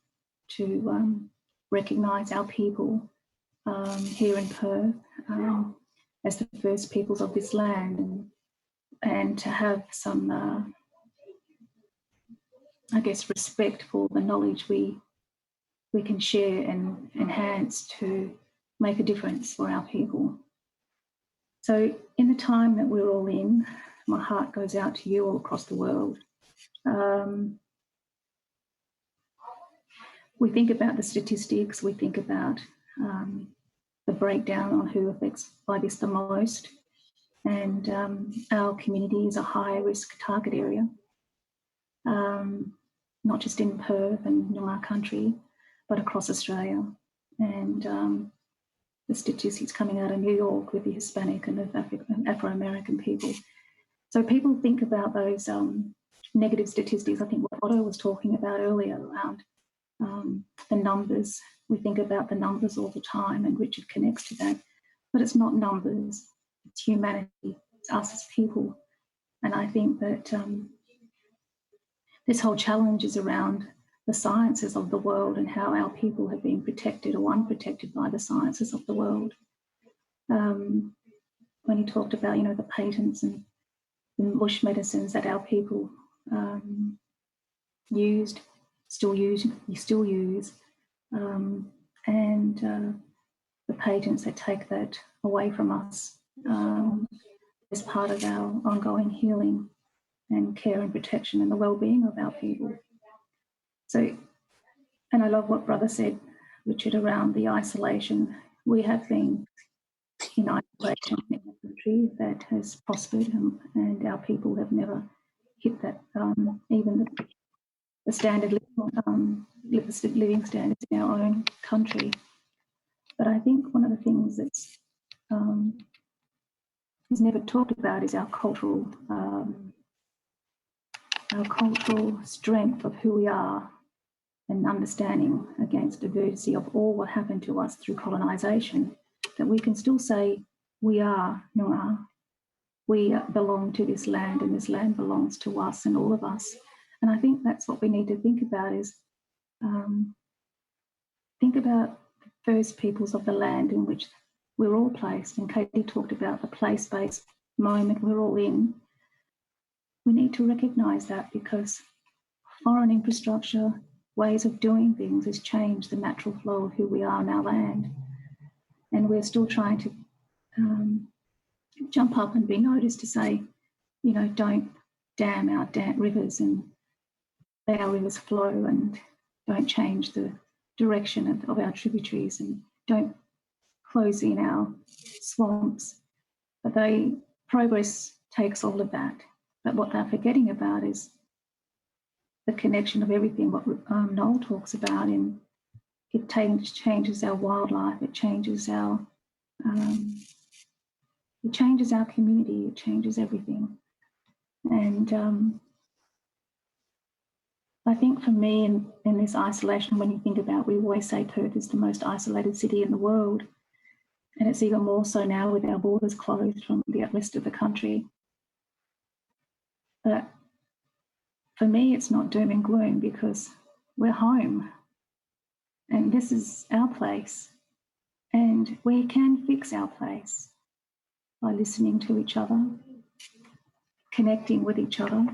to recognise our people here in Perth as the first peoples of this land, and to have some, I guess, respect for the knowledge we can share and enhance to make a difference for our people. So in the time that we're all in, my heart goes out to you all across the world. We think about the statistics, we think about the breakdown on who affects by this the most, and our community is a high risk target area, not just in Perth and Nyungar country, but across Australia. And the statistics coming out of New York with the Hispanic and the Afro-American people. So people think about those negative statistics. I think what Otto was talking about earlier around the numbers. We think about the numbers all the time, and Richard connects to that. But it's not numbers, it's humanity, it's us as people. And I think that this whole challenge is around the sciences of the world and how our people have been protected or unprotected by the sciences of the world. When he talked about, you know, the patents and the bush medicines that our people still use, and the patents that take that away from us as part of our ongoing healing and care and protection and the well-being of our people. So, and I love what Brother said, Richard, around the isolation. We have been in isolation in a country that has prospered, and our people have never hit that, even the standard living standards in our own country. But I think one of the things that's is never talked about is our cultural strength of who we are, and understanding against adversity of all what happened to us through colonisation, that we can still say we are Nyungar, we belong to this land and this land belongs to us and all of us. And I think that's what we need to think about is think about the first peoples of the land in which we're all placed, and Katie talked about the place-based moment we're all in. We need to recognise that, because foreign infrastructure, ways of doing things has changed the natural flow of who we are on our land. And we're still trying to jump up and be noticed to say, you know, don't dam our rivers and let our rivers flow, and don't change the direction of our tributaries, and don't close in our swamps. But progress takes all of that. But what they're forgetting about is the connection of everything, what Noel talks about, and it changes our wildlife, it changes our community, it changes everything. And I think for me, in this isolation, when you think about, we always say Perth is the most isolated city in the world, and it's even more so now with our borders closed from the rest of the country. But for me, it's not doom and gloom, because we're home and this is our place, and we can fix our place by listening to each other, connecting with each other,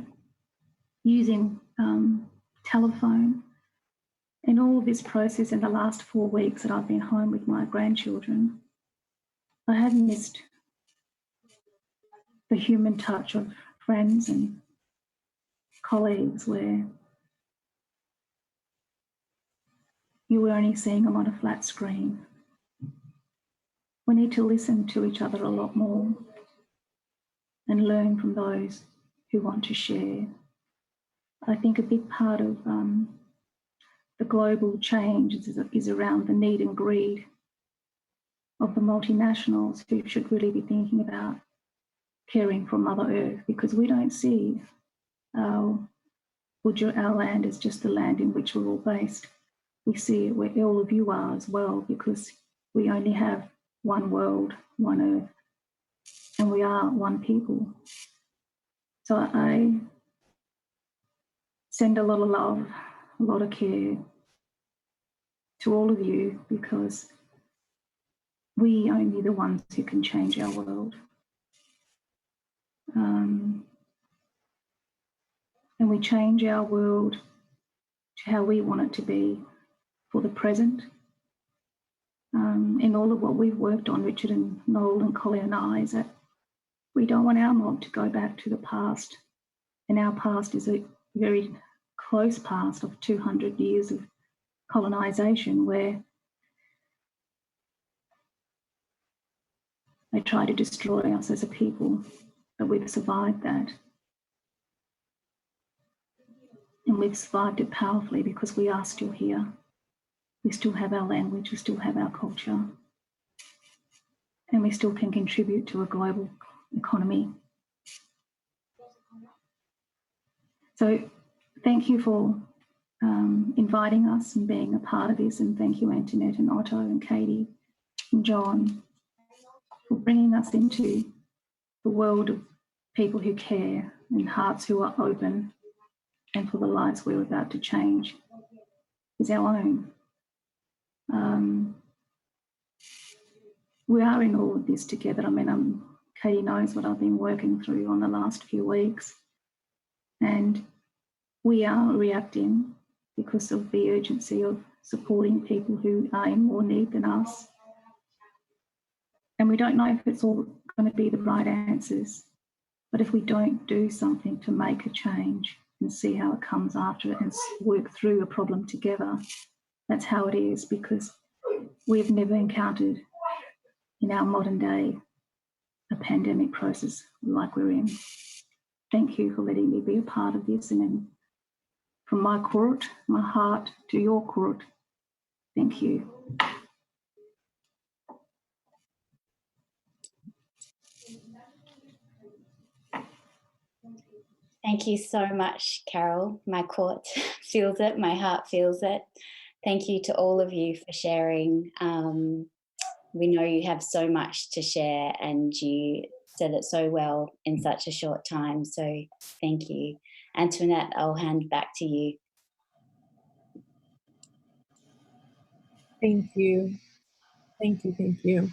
using telephone. In all of this process, in the last 4 weeks that I've been home with my grandchildren, I have missed the human touch of friends and colleagues, where you were only seeing them on a flat screen. We need to listen to each other a lot more and learn from those who want to share. I think a big part of the global change is around the need and greed of the multinationals, who should really be thinking about caring for Mother Earth, because we don't see our land as just the land in which we're all based. We see it where all of you are as well, because we only have one world, one Earth, and we are one people. So I send a lot of love, a lot of care to all of you, because we only the ones who can change our world. And we change our world to how we want it to be for the present. In all of what we've worked on, Richard and Noel and Colleen and I, is that we don't want our mob to go back to the past. And our past is a very close past of 200 years of colonisation, where they try to destroy us as a people, but we've survived that. And we've survived it powerfully because we are still here. We still have our language, we still have our culture, and we still can contribute to a global economy. So thank you for inviting us and being a part of this, and thank you, Antoinette and Otto and Katie and John, for bringing us into the world of people who care and hearts who are open, and for the lives we're about to change is our own. We are in all of this together. I mean, Katie knows what I've been working through on the last few weeks, and we are reacting because of the urgency of supporting people who are in more need than us. And we don't know if it's all going to be the right answers, but if we don't do something to make a change and see how it comes after it and work through a problem together, that's how it is, because we've never encountered in our modern day a pandemic process like we're in. Thank you for letting me be a part of this, and then from my court, my heart to your court, thank you. Thank you so much, Carol. My court feels it, my heart feels it. Thank you to all of you for sharing. We know you have so much to share, and you said it so well in such a short time, so thank you. Antoinette, I'll hand back to you. Thank you. Thank you. Thank you.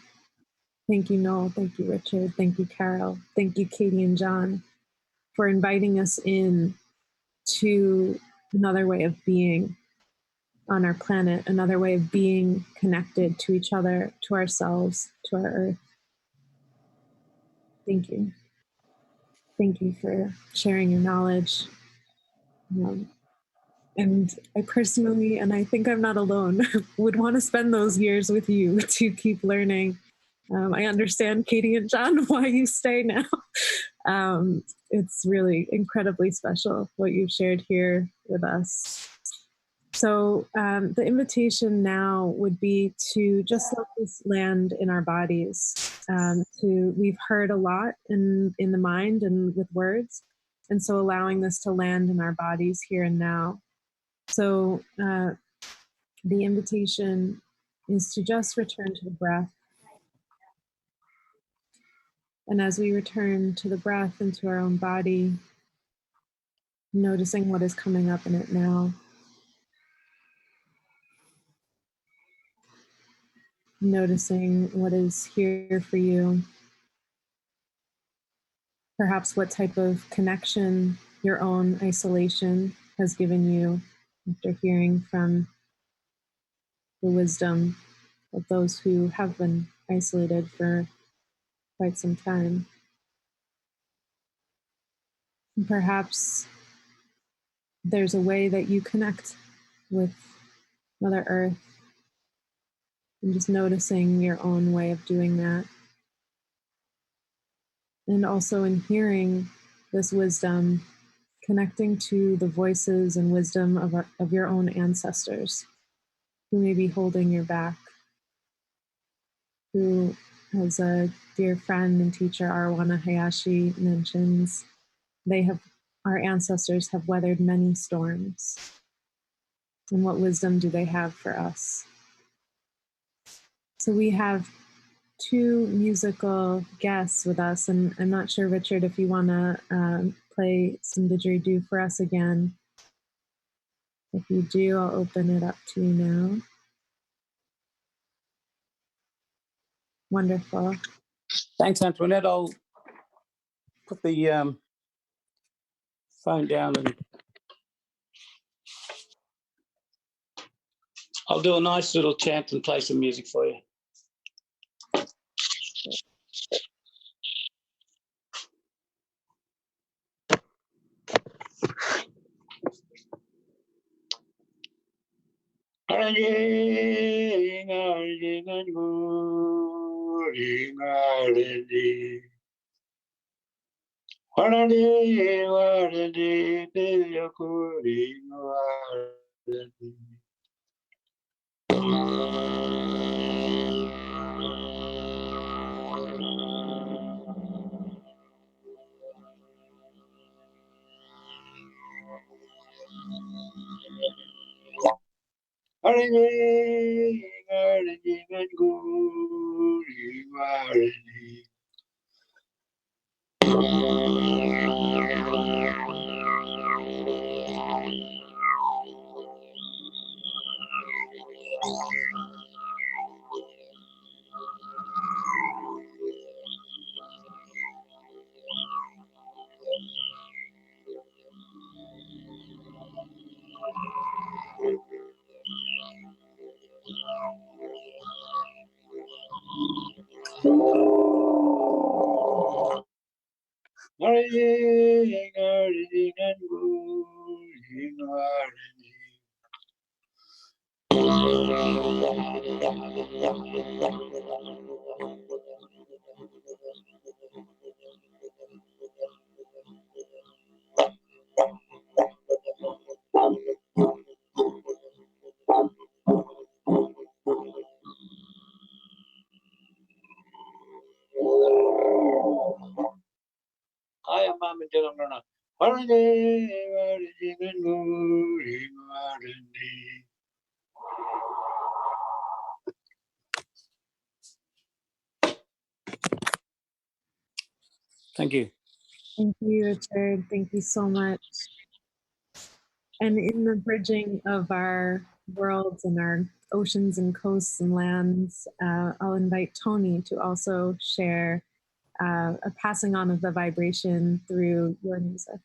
Thank you, Noel. Thank you, Richard. Thank you, Carol. Thank you, Katie and John, for inviting us in to another way of being on our planet, another way of being connected to each other, to ourselves, to our earth. Thank you. Thank you for sharing your knowledge. And I personally, and I think I'm not alone, would want to spend those years with you to keep learning. I understand, Katie and John, why you stay now. It's really incredibly special what you've shared here with us. So the invitation now would be to just let this land in our bodies. We've heard a lot in the mind and with words, and so allowing this to land in our bodies here and now. So the invitation is to just return to the breath. And as we return to the breath and to our own body, noticing what is coming up in it now. Noticing what is here for you. Perhaps what type of connection your own isolation has given you after hearing from the wisdom of those who have been isolated for quite some time. And perhaps there's a way that you connect with Mother Earth and just noticing your own way of doing that. And also in hearing this wisdom, connecting to the voices and wisdom of your own ancestors who may be holding your back, who, as a dear friend and teacher, Arowana Hayashi, mentions, our ancestors have weathered many storms. And what wisdom do they have for us? So we have two musical guests with us, and I'm not sure, Richard, if you want to play some didgeridoo for us again. If you do, I'll open it up to you now. Wonderful. Thanks, Antoinette. I'll put the phone down and I'll do a nice little chant and play some music for you. Thank you. Thank you, Richard. Thank you so much. And in the bridging of our worlds and our oceans and coasts and lands, I'll invite Tony to also share a passing on of the vibration through your music.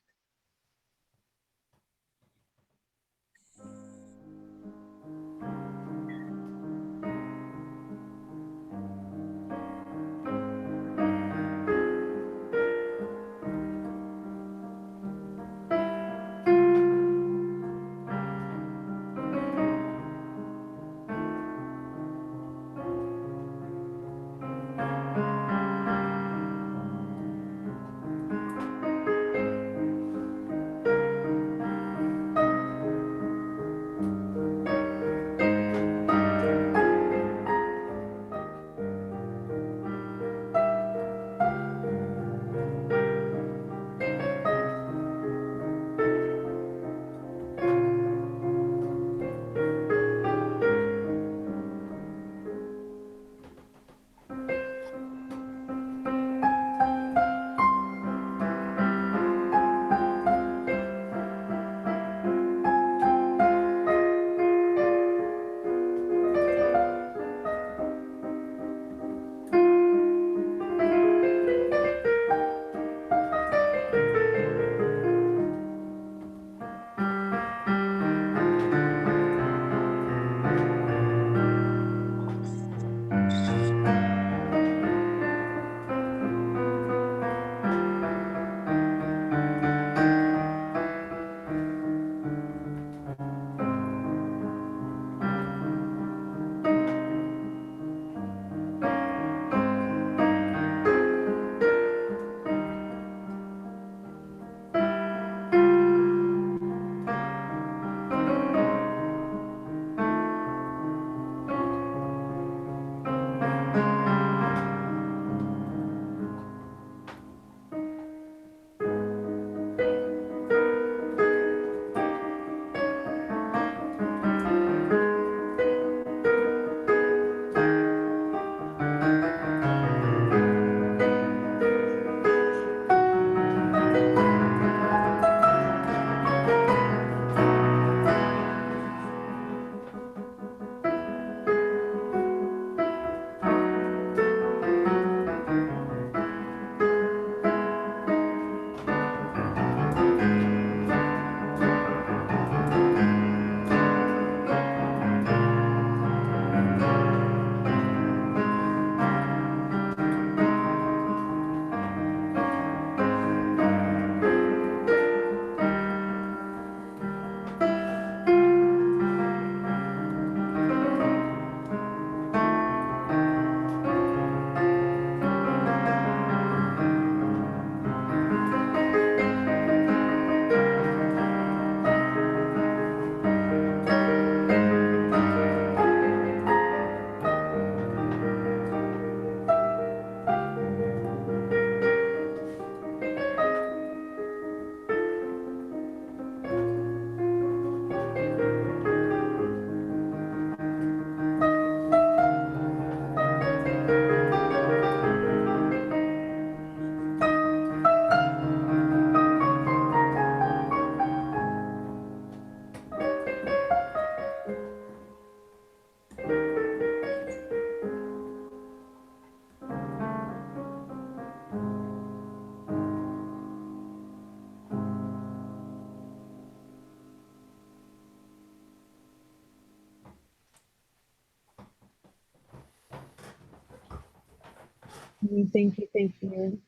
Thank you, thank you.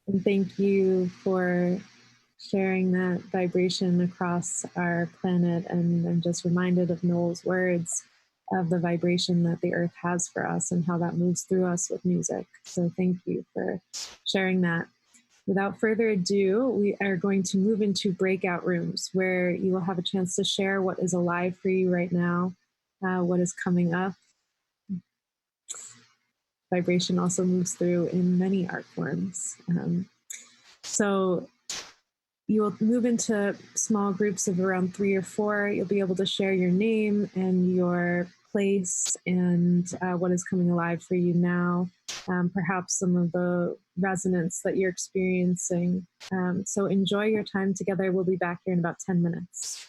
And thank you for sharing that vibration across our planet. And I'm just reminded of Noel's words of the vibration that the earth has for us and how that moves through us with music. So thank you for sharing that. Without further ado, we are going to move into breakout rooms where you will have a chance to share what is alive for you right now, what is coming up. Vibration also moves through in many art forms. So you will move into small groups of around 3 or 4. You'll be able to share your name and your place and what is coming alive for you now, perhaps some of the resonance that you're experiencing. So enjoy your time together. We'll be back here in about 10 minutes.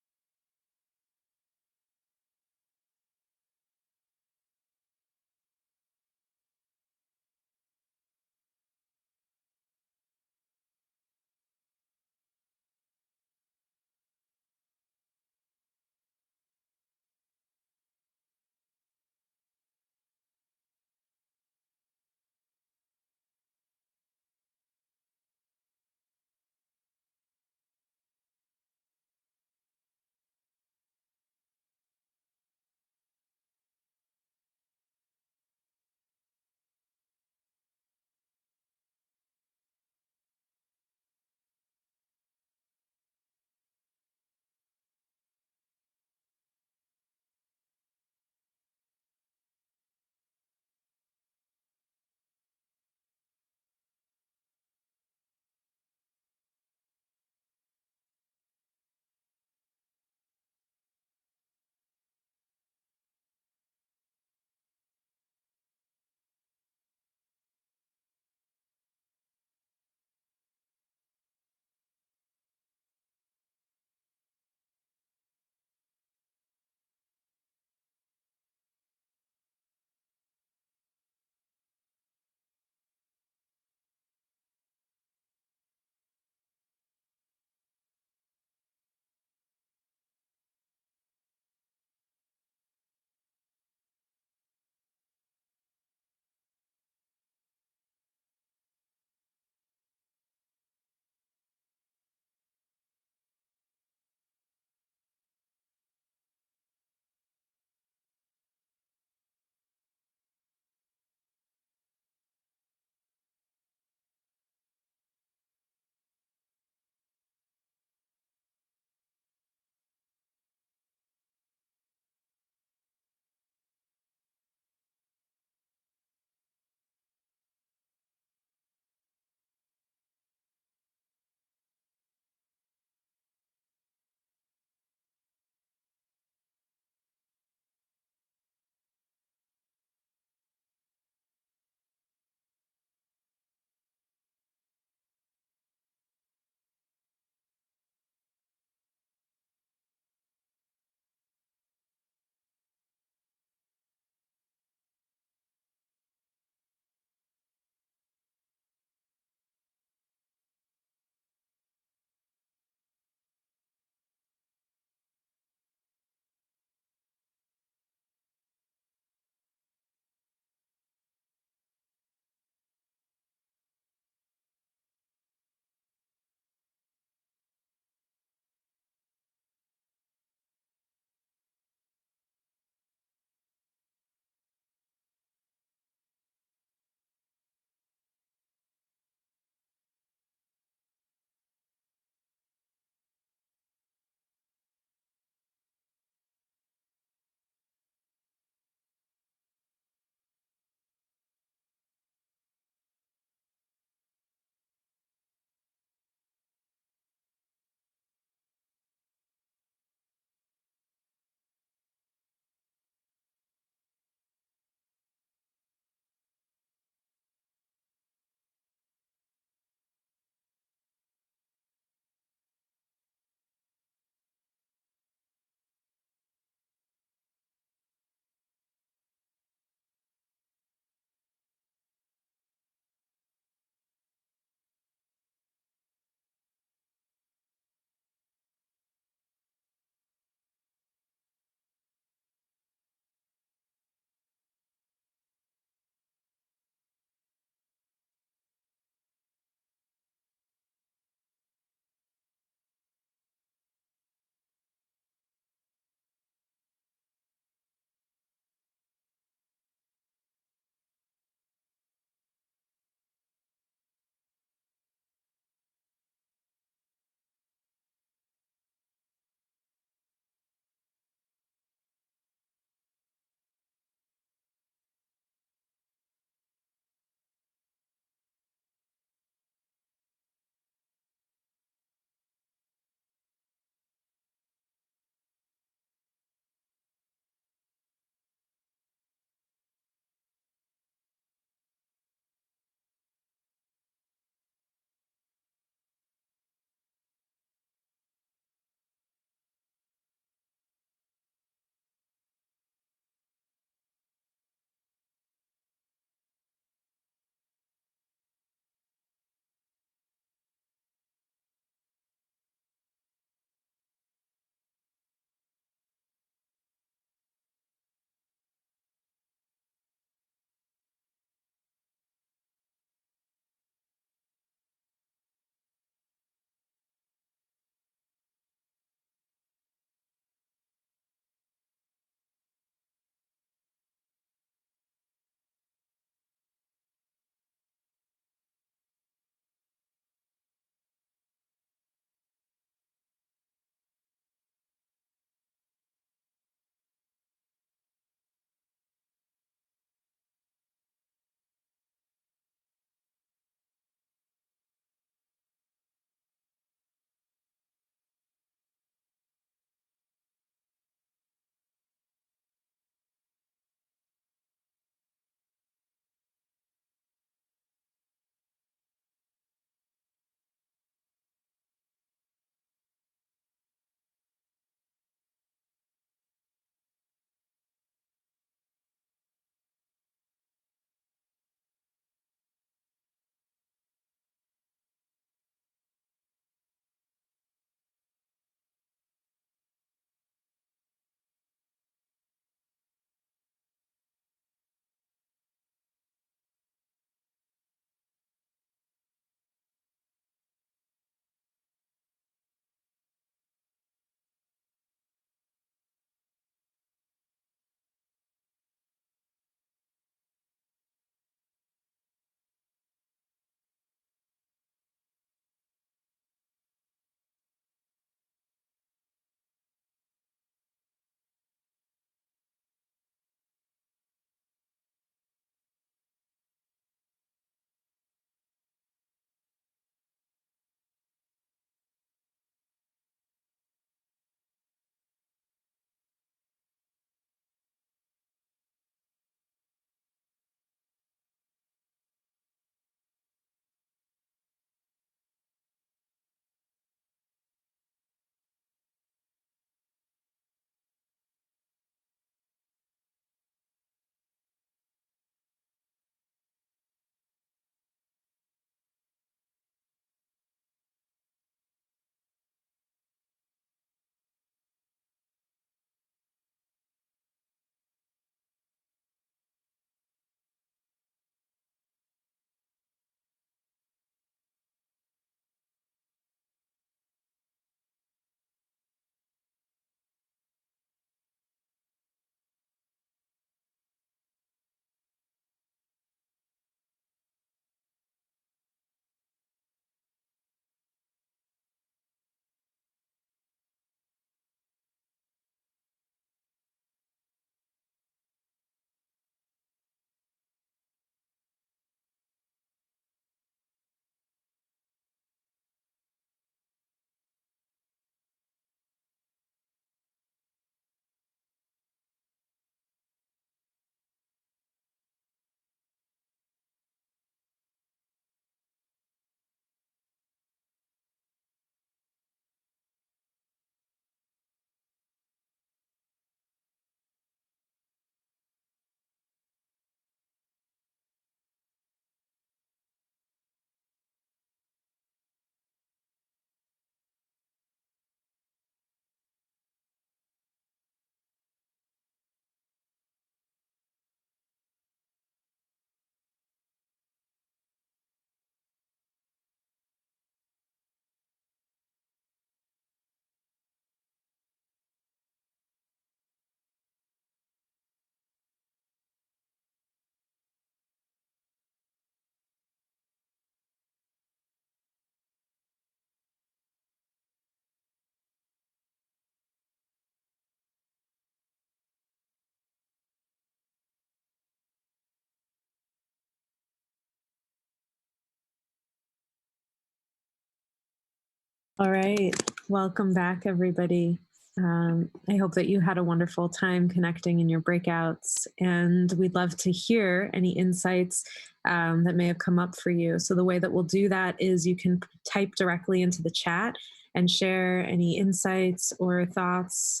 All right. Welcome back, everybody. I hope that you had a wonderful time connecting in your breakouts, and we'd love to hear any insights that may have come up for you. So the way that we'll do that is you can type directly into the chat and share any insights or thoughts,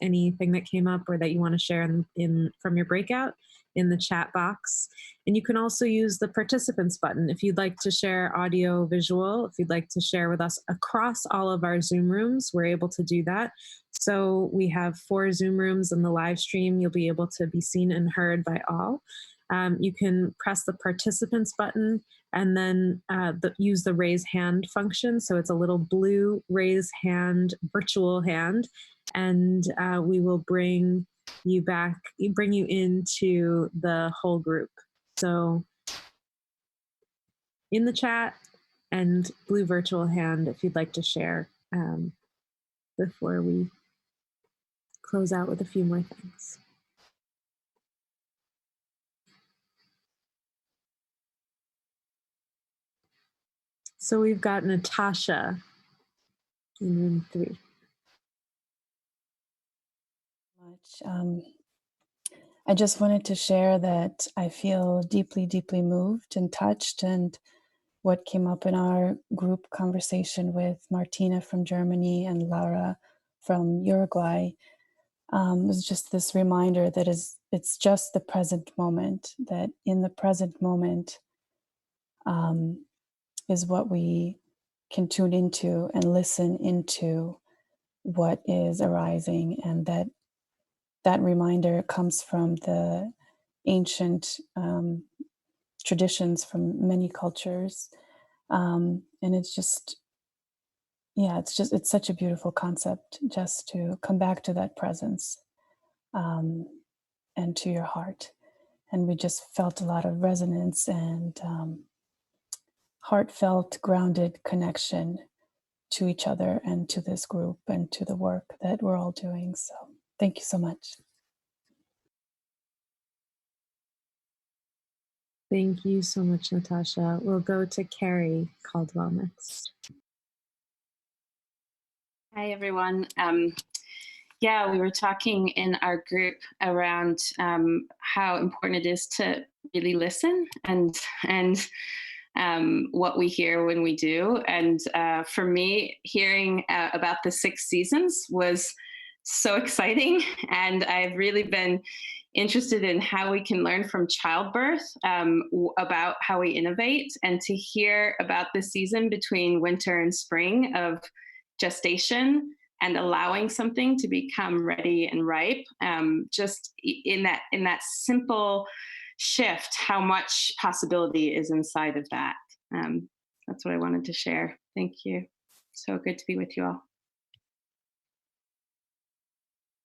anything that came up or that you want to share from your breakout in the chat box. And you can also use the participants button if you'd like to share audio, visual, if you'd like to share with us across all of our Zoom rooms, we're able to do that. So we have 4 Zoom rooms in the live stream. You'll be able to be seen and heard by all. You can press the participants button and then use the raise hand function. So it's a little blue raise hand, virtual hand, and we will bring you into the whole group. So in the chat and blue virtual hand if you'd like to share before we close out with a few more things. So we've got Natasha in room 3. I just wanted to share that I feel deeply, deeply moved and touched, and what came up in our group conversation with Martina from Germany and Laura from Uruguay was just this reminder that it's just the present moment, that in the present moment is what we can tune into and listen into what is arising, and that reminder comes from the ancient traditions from many cultures. And it's just, it's such a beautiful concept just to come back to that presence and to your heart. And we just felt a lot of resonance and heartfelt, grounded connection to each other and to this group and to the work that we're all doing. So thank you so much. Thank you so much, Natasha. We'll go to Carrie Caldwell next. Hi, everyone. We were talking in our group around how important it is to really listen and what we hear when we do. And for me, hearing about the 6 seasons was so exciting. And I've really been interested in how we can learn from childbirth about how we innovate, and to hear about the season between winter and spring of gestation and allowing something to become ready and ripe. Just in that simple shift, how much possibility is inside of that. That's what I wanted to share. Thank you. So good to be with you all.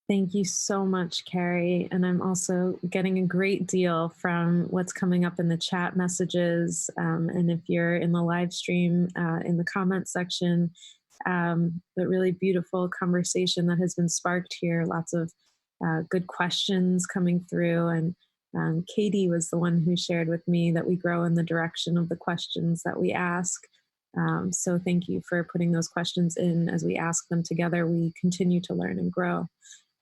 Thank you so much, Carrie. And I'm also getting a great deal from what's coming up in the chat messages. And if you're in the live stream, in the comment section, the really beautiful conversation that has been sparked here. Lots of good questions coming through. And Katie was the one who shared with me that we grow in the direction of the questions that we ask. So thank you for putting those questions in. As we ask them together, we continue to learn and grow.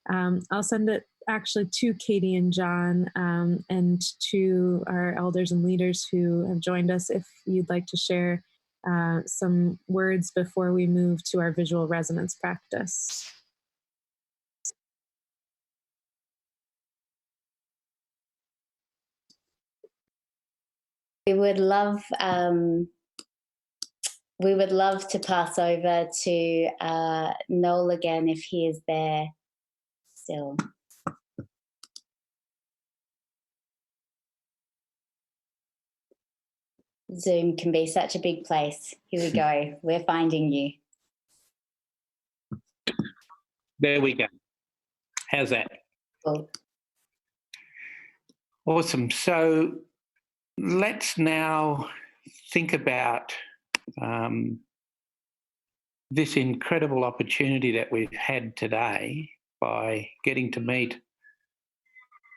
I'll send it actually to Katie and John and to our elders and leaders who have joined us, if you'd like to share some words before we move to our visual resonance practice. We would love to pass over to Noel again if he is there still. Zoom can be such a big place. Here we go. We're finding you. There we go. How's that? Cool. Awesome. So let's now think about this incredible opportunity that we've had today by getting to meet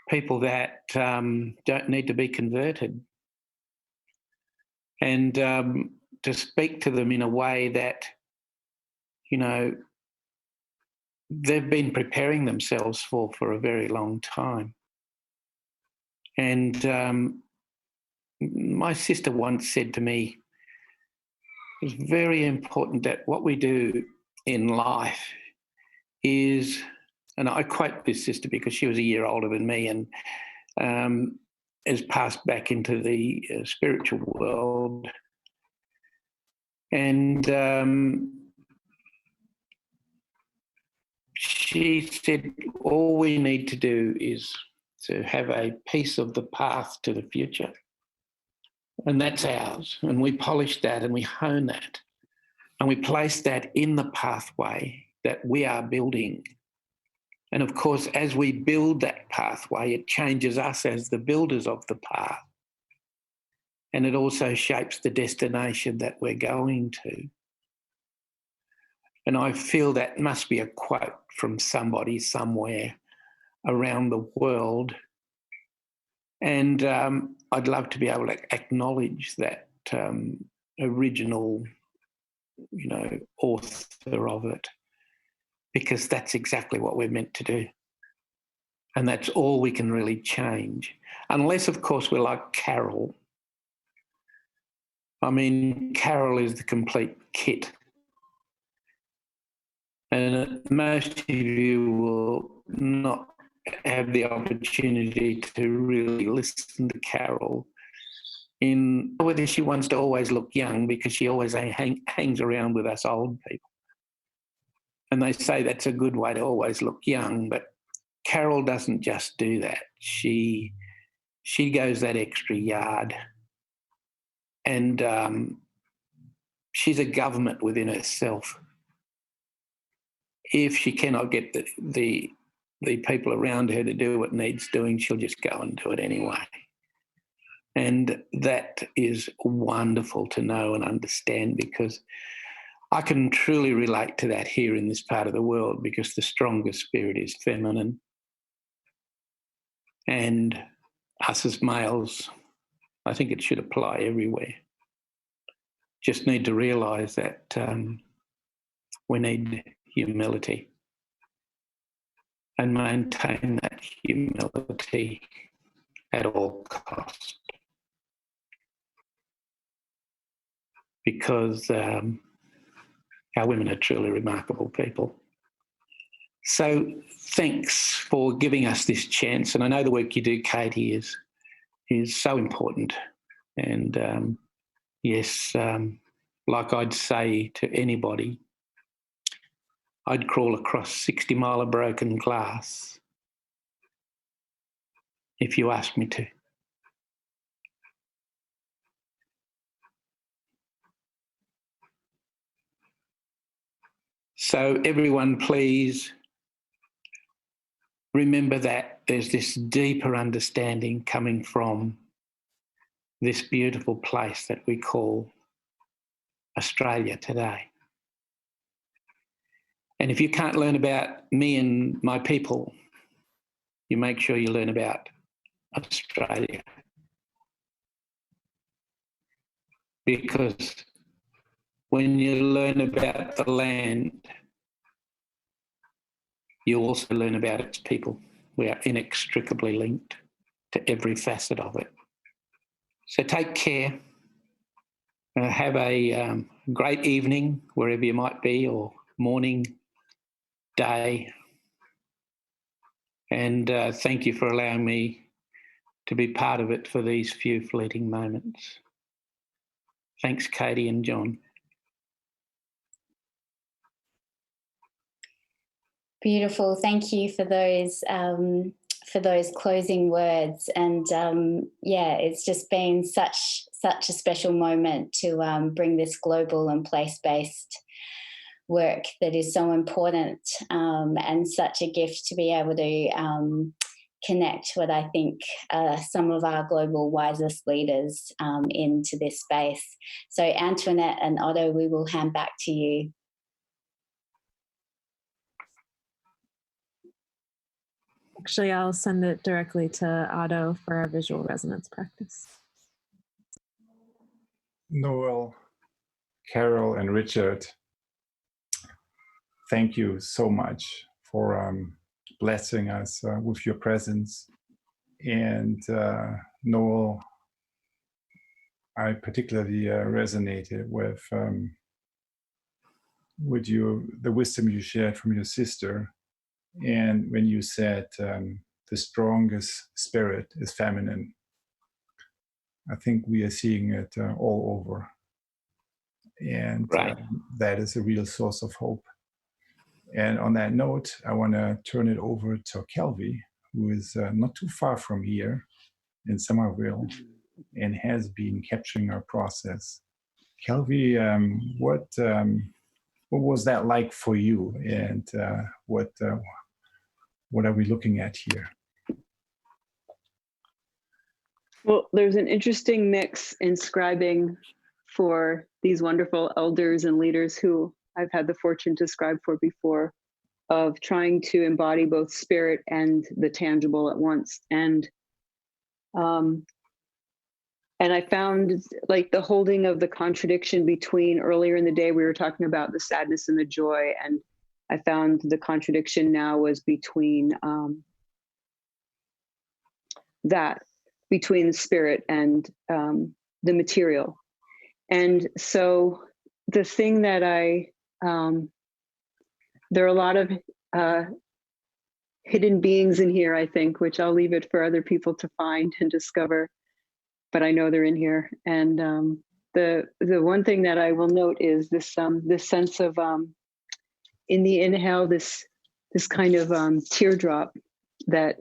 people that don't need to be converted, and to speak to them in a way that you know, they've been preparing themselves for a very long time. And my sister once said to me, it's very important that what we do in life is, and I quote this sister because she was a year older than me and has passed back into the spiritual world. And she said, all we need to do is to have a piece of the path to the future. And that's ours. And we polish that and we hone that. And we place that in the pathway that we are building. And of course, as we build that pathway, it changes us as the builders of the path. And it also shapes the destination that we're going to. And I feel that must be a quote from somebody somewhere around the world. And I'd love to be able to acknowledge that original, you know, author of it, because that's exactly what we're meant to do. And that's all we can really change. Unless, of course, we're like Carol. I mean, Carol is the complete kit. And most of you will not have the opportunity to really listen to Carol in whether she wants to always look young, because she always hangs around with us old people. And they say that's a good way to always look young, but Carol doesn't just do that. She goes that extra yard. And she's a government within herself. If she cannot get the people around her to do what needs doing, she'll just go and do it anyway. And that is wonderful to know and understand, because I can truly relate to that here in this part of the world, because the strongest spirit is feminine. And us as males, I think it should apply everywhere. Just need to realise that we need humility and maintain that humility at all costs. Because our women are truly remarkable people. So thanks for giving us this chance. And I know the work you do, Katie, is so important. And yes, like I'd say to anybody, I'd crawl across 60 mile of broken glass if you asked me to. So everyone, please remember that there's this deeper understanding coming from this beautiful place that we call Australia today. And if you can't learn about me and my people, you make sure you learn about Australia. Because when you learn about the land, you also learn about its people. We are inextricably linked to every facet of it. So take care. Have a great evening, wherever you might be, or morning, day. And thank you for allowing me to be part of it for these few fleeting moments. Thanks, Katie and John. Beautiful. Thank you for those closing words. And yeah, it's just been such a special moment to bring this global and place-based work that is so important, and such a gift to be able to connect what I think some of our global wisest leaders into this space. So Antoinette and Otto, we will hand back to you. Actually, I'll send it directly to Otto for our visual resonance practice. Noel, Carol, and Richard, thank you so much for blessing us with your presence. And Noel, I particularly resonated with the wisdom you shared from your sister, and when you said the strongest spirit is feminine. I think we are seeing it all over, and Right. that is a real source of hope. And on that note, I want to turn it over to Kelvy, who is not too far from here in Somerville and has been capturing our process. Kelvy, what was that like for you, and what are we looking at here? Well, there's an interesting mix in scribing for these wonderful elders and leaders who I've had the fortune to scribe for before, of trying to embody both spirit and the tangible at once. And I found like the holding of the contradiction between, earlier in the day, we were talking about the sadness and the joy. And I found the contradiction now was between between the spirit and the material. And so the thing that there are a lot of hidden beings in here, I think, which I'll leave it for other people to find and discover, but I know they're in here. And the one thing that I will note is this sense of in the inhale, this kind of teardrop that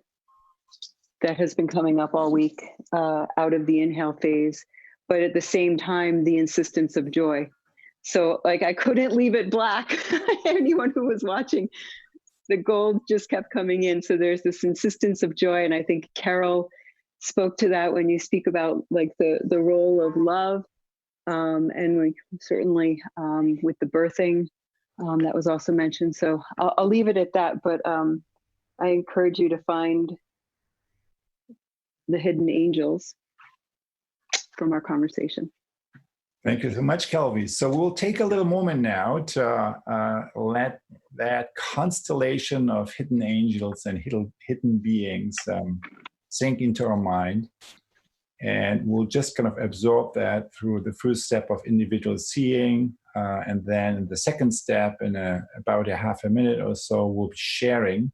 has been coming up all week out of the inhale phase, but at the same time, the insistence of joy. So like I couldn't leave it black. Anyone who was watching, the gold just kept coming in. So there's this insistence of joy. And I think Carol spoke to that when you speak about like the role of love, and like certainly with the birthing, that was also mentioned. So I'll leave it at that, but I encourage you to find the hidden angels from our conversation. Thank you so much, Kelvy. So we'll take a little moment now to let that constellation of hidden angels and hidden beings sink into our mind. And we'll just kind of absorb that through the first step of individual seeing. And then the second step, in about a half a minute or so, we'll be sharing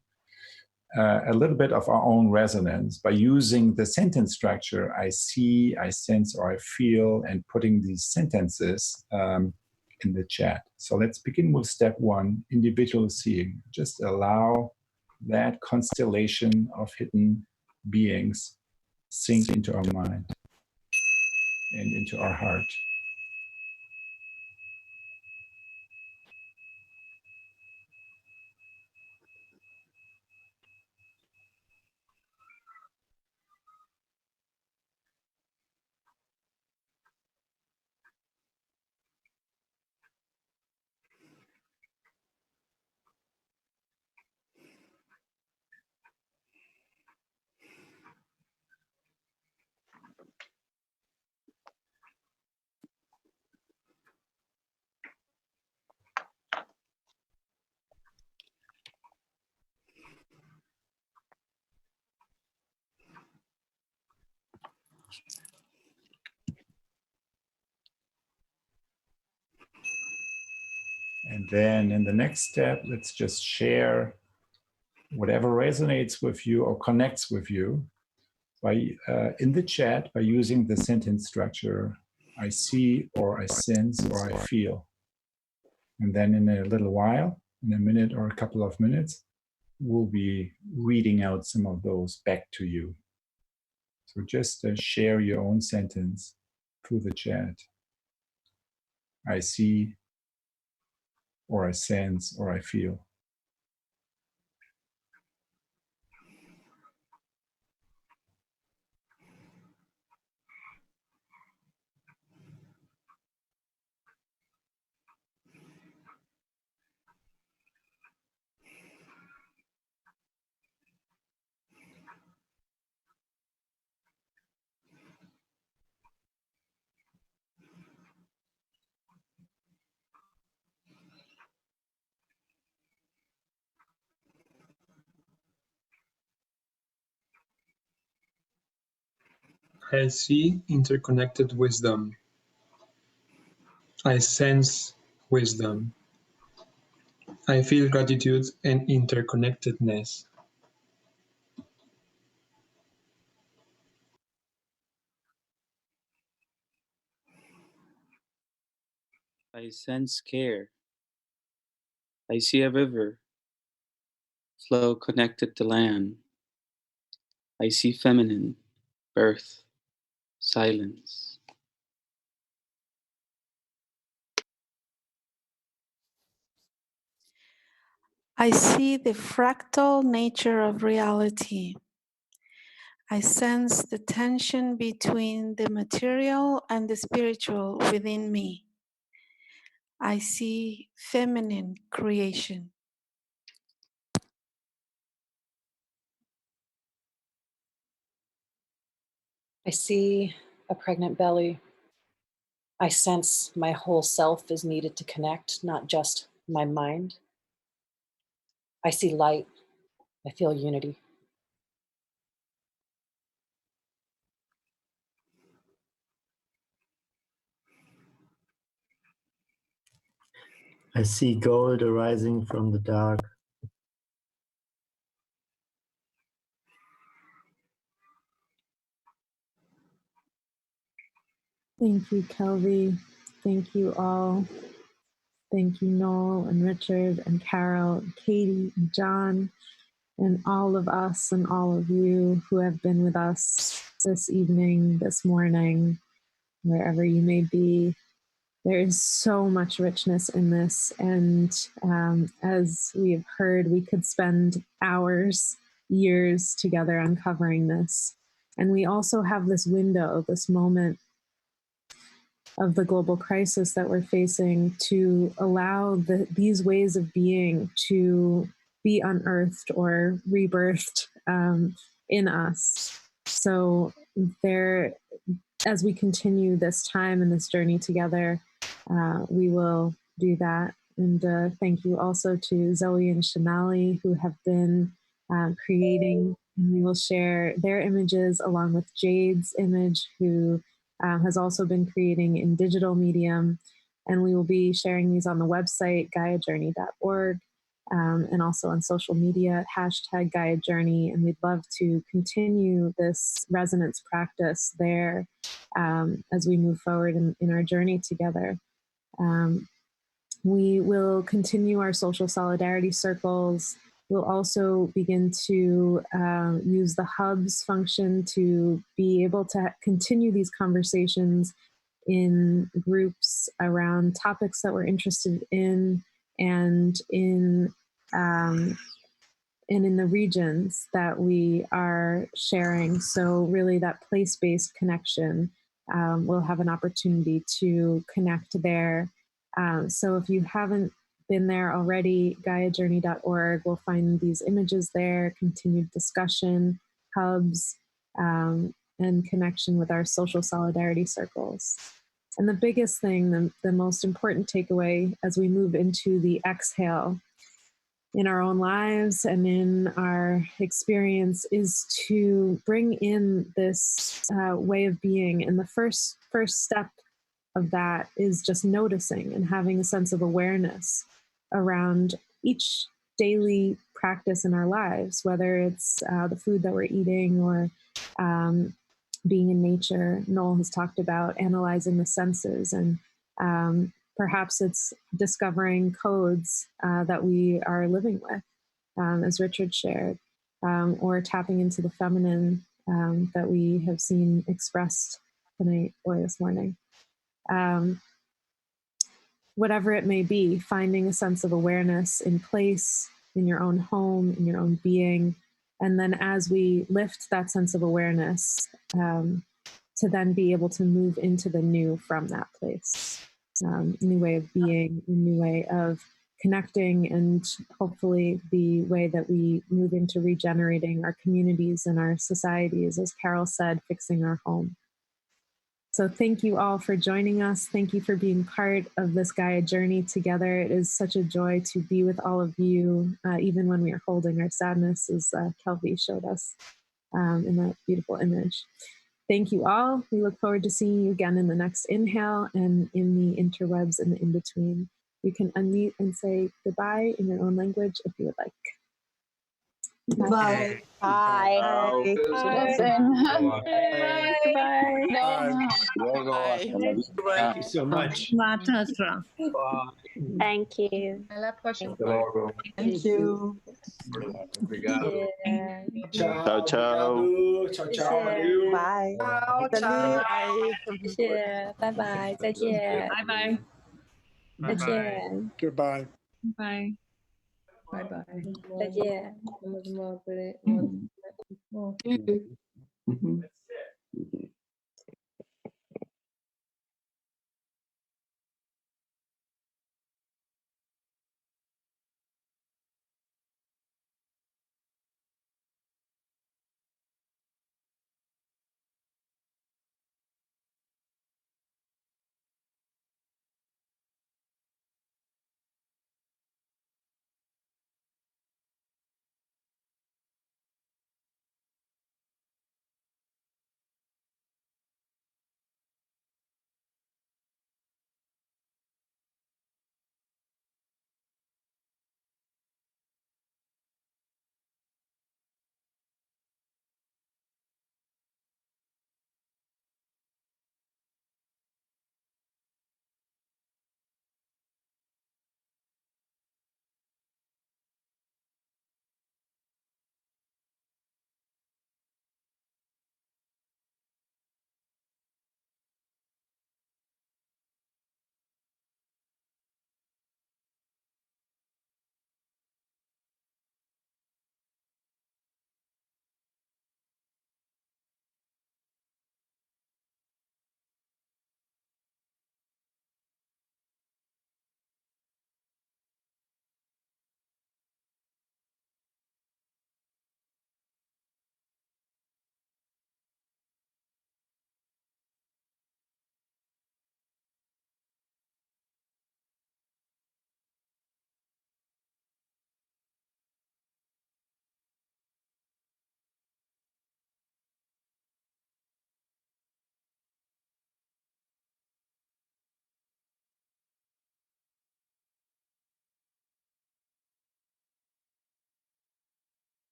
a little bit of our own resonance by using the sentence structure, I see, I sense, or I feel, and putting these sentences in the chat. So let's begin with step one, individual seeing. Just allow that constellation of hidden beings sink into our mind and into our heart. And then in the next step, let's just share whatever resonates with you or connects with you by in the chat by using the sentence structure, I see, or I sense, or I feel. And then in a little while, in a minute or a couple of minutes, we'll be reading out some of those back to you. So just share your own sentence through the chat. I see, or I sense, or I feel. I see interconnected wisdom. I sense wisdom. I feel gratitude and interconnectedness. I sense care. I see a river flow connected to land. I see feminine, birth, silence. I see the fractal nature of reality. I sense the tension between the material and the spiritual within me. I see feminine creation. I see a pregnant belly. I sense my whole self is needed to connect, not just my mind. I see light. I feel unity. I see gold arising from the dark. Thank you, Kelby. Thank you all. Thank you, Noel and Richard and Carol, and Katie and John, and all of us and all of you who have been with us this evening, this morning, wherever you may be. There is so much richness in this. And as we have heard, we could spend hours, years together uncovering this. And we also have this window, this moment of the global crisis that we're facing to allow these ways of being to be unearthed or rebirthed in us. So there, as we continue this time and this journey together, we will do that. And thank you also to Zoe and Shanali, who have been creating, and we will share their images along with Jade's image, who has also been creating in digital medium. And we will be sharing these on the website, GaiaJourney.org, and also on social media, #GaiaJourney. And we'd love to continue this resonance practice there as we move forward in our journey together. We will continue our social solidarity circles. We'll also begin to use the hubs function to be able to continue these conversations in groups around topics that we're interested in, and in the regions that we are sharing. So really that place-based connection, we'll have an opportunity to connect there. So if you haven't been there already, GaiaJourney.org, we'll find these images there, continued discussion, hubs, and connection with our social solidarity circles. And the biggest thing, the most important takeaway as we move into the exhale in our own lives and in our experience, is to bring in this way of being. And the first step of that is just noticing and having a sense of awareness around each daily practice in our lives, whether it's the food that we're eating or being in nature. Noel has talked about analyzing the senses, and perhaps it's discovering codes that we are living with, as Richard shared, or tapping into the feminine that we have seen expressed tonight or this morning. Whatever it may be, finding a sense of awareness in place, in your own home, in your own being. And then as we lift that sense of awareness, to then be able to move into the new from that place. New way of being, a new way of connecting, and hopefully the way that we move into regenerating our communities and our societies, as Carol said, fixing our home. So thank you all for joining us. Thank you for being part of this Gaia journey together. It is such a joy to be with all of you, even when we are holding our sadness, as Kelby showed us in that beautiful image. Thank you all. We look forward to seeing you again in the next inhale and in the interwebs and the in-between. You can unmute and say goodbye in your own language if you would like. Bye. Bye. Bye. Thank you so much. Thank you. Thank you. Ciao, ciao. Ciao, ciao. Bye. Ciao. Bye bye. 再见. Bye bye. 再见. Goodbye. Bye. Bye bye. 再见. Mm-hmm.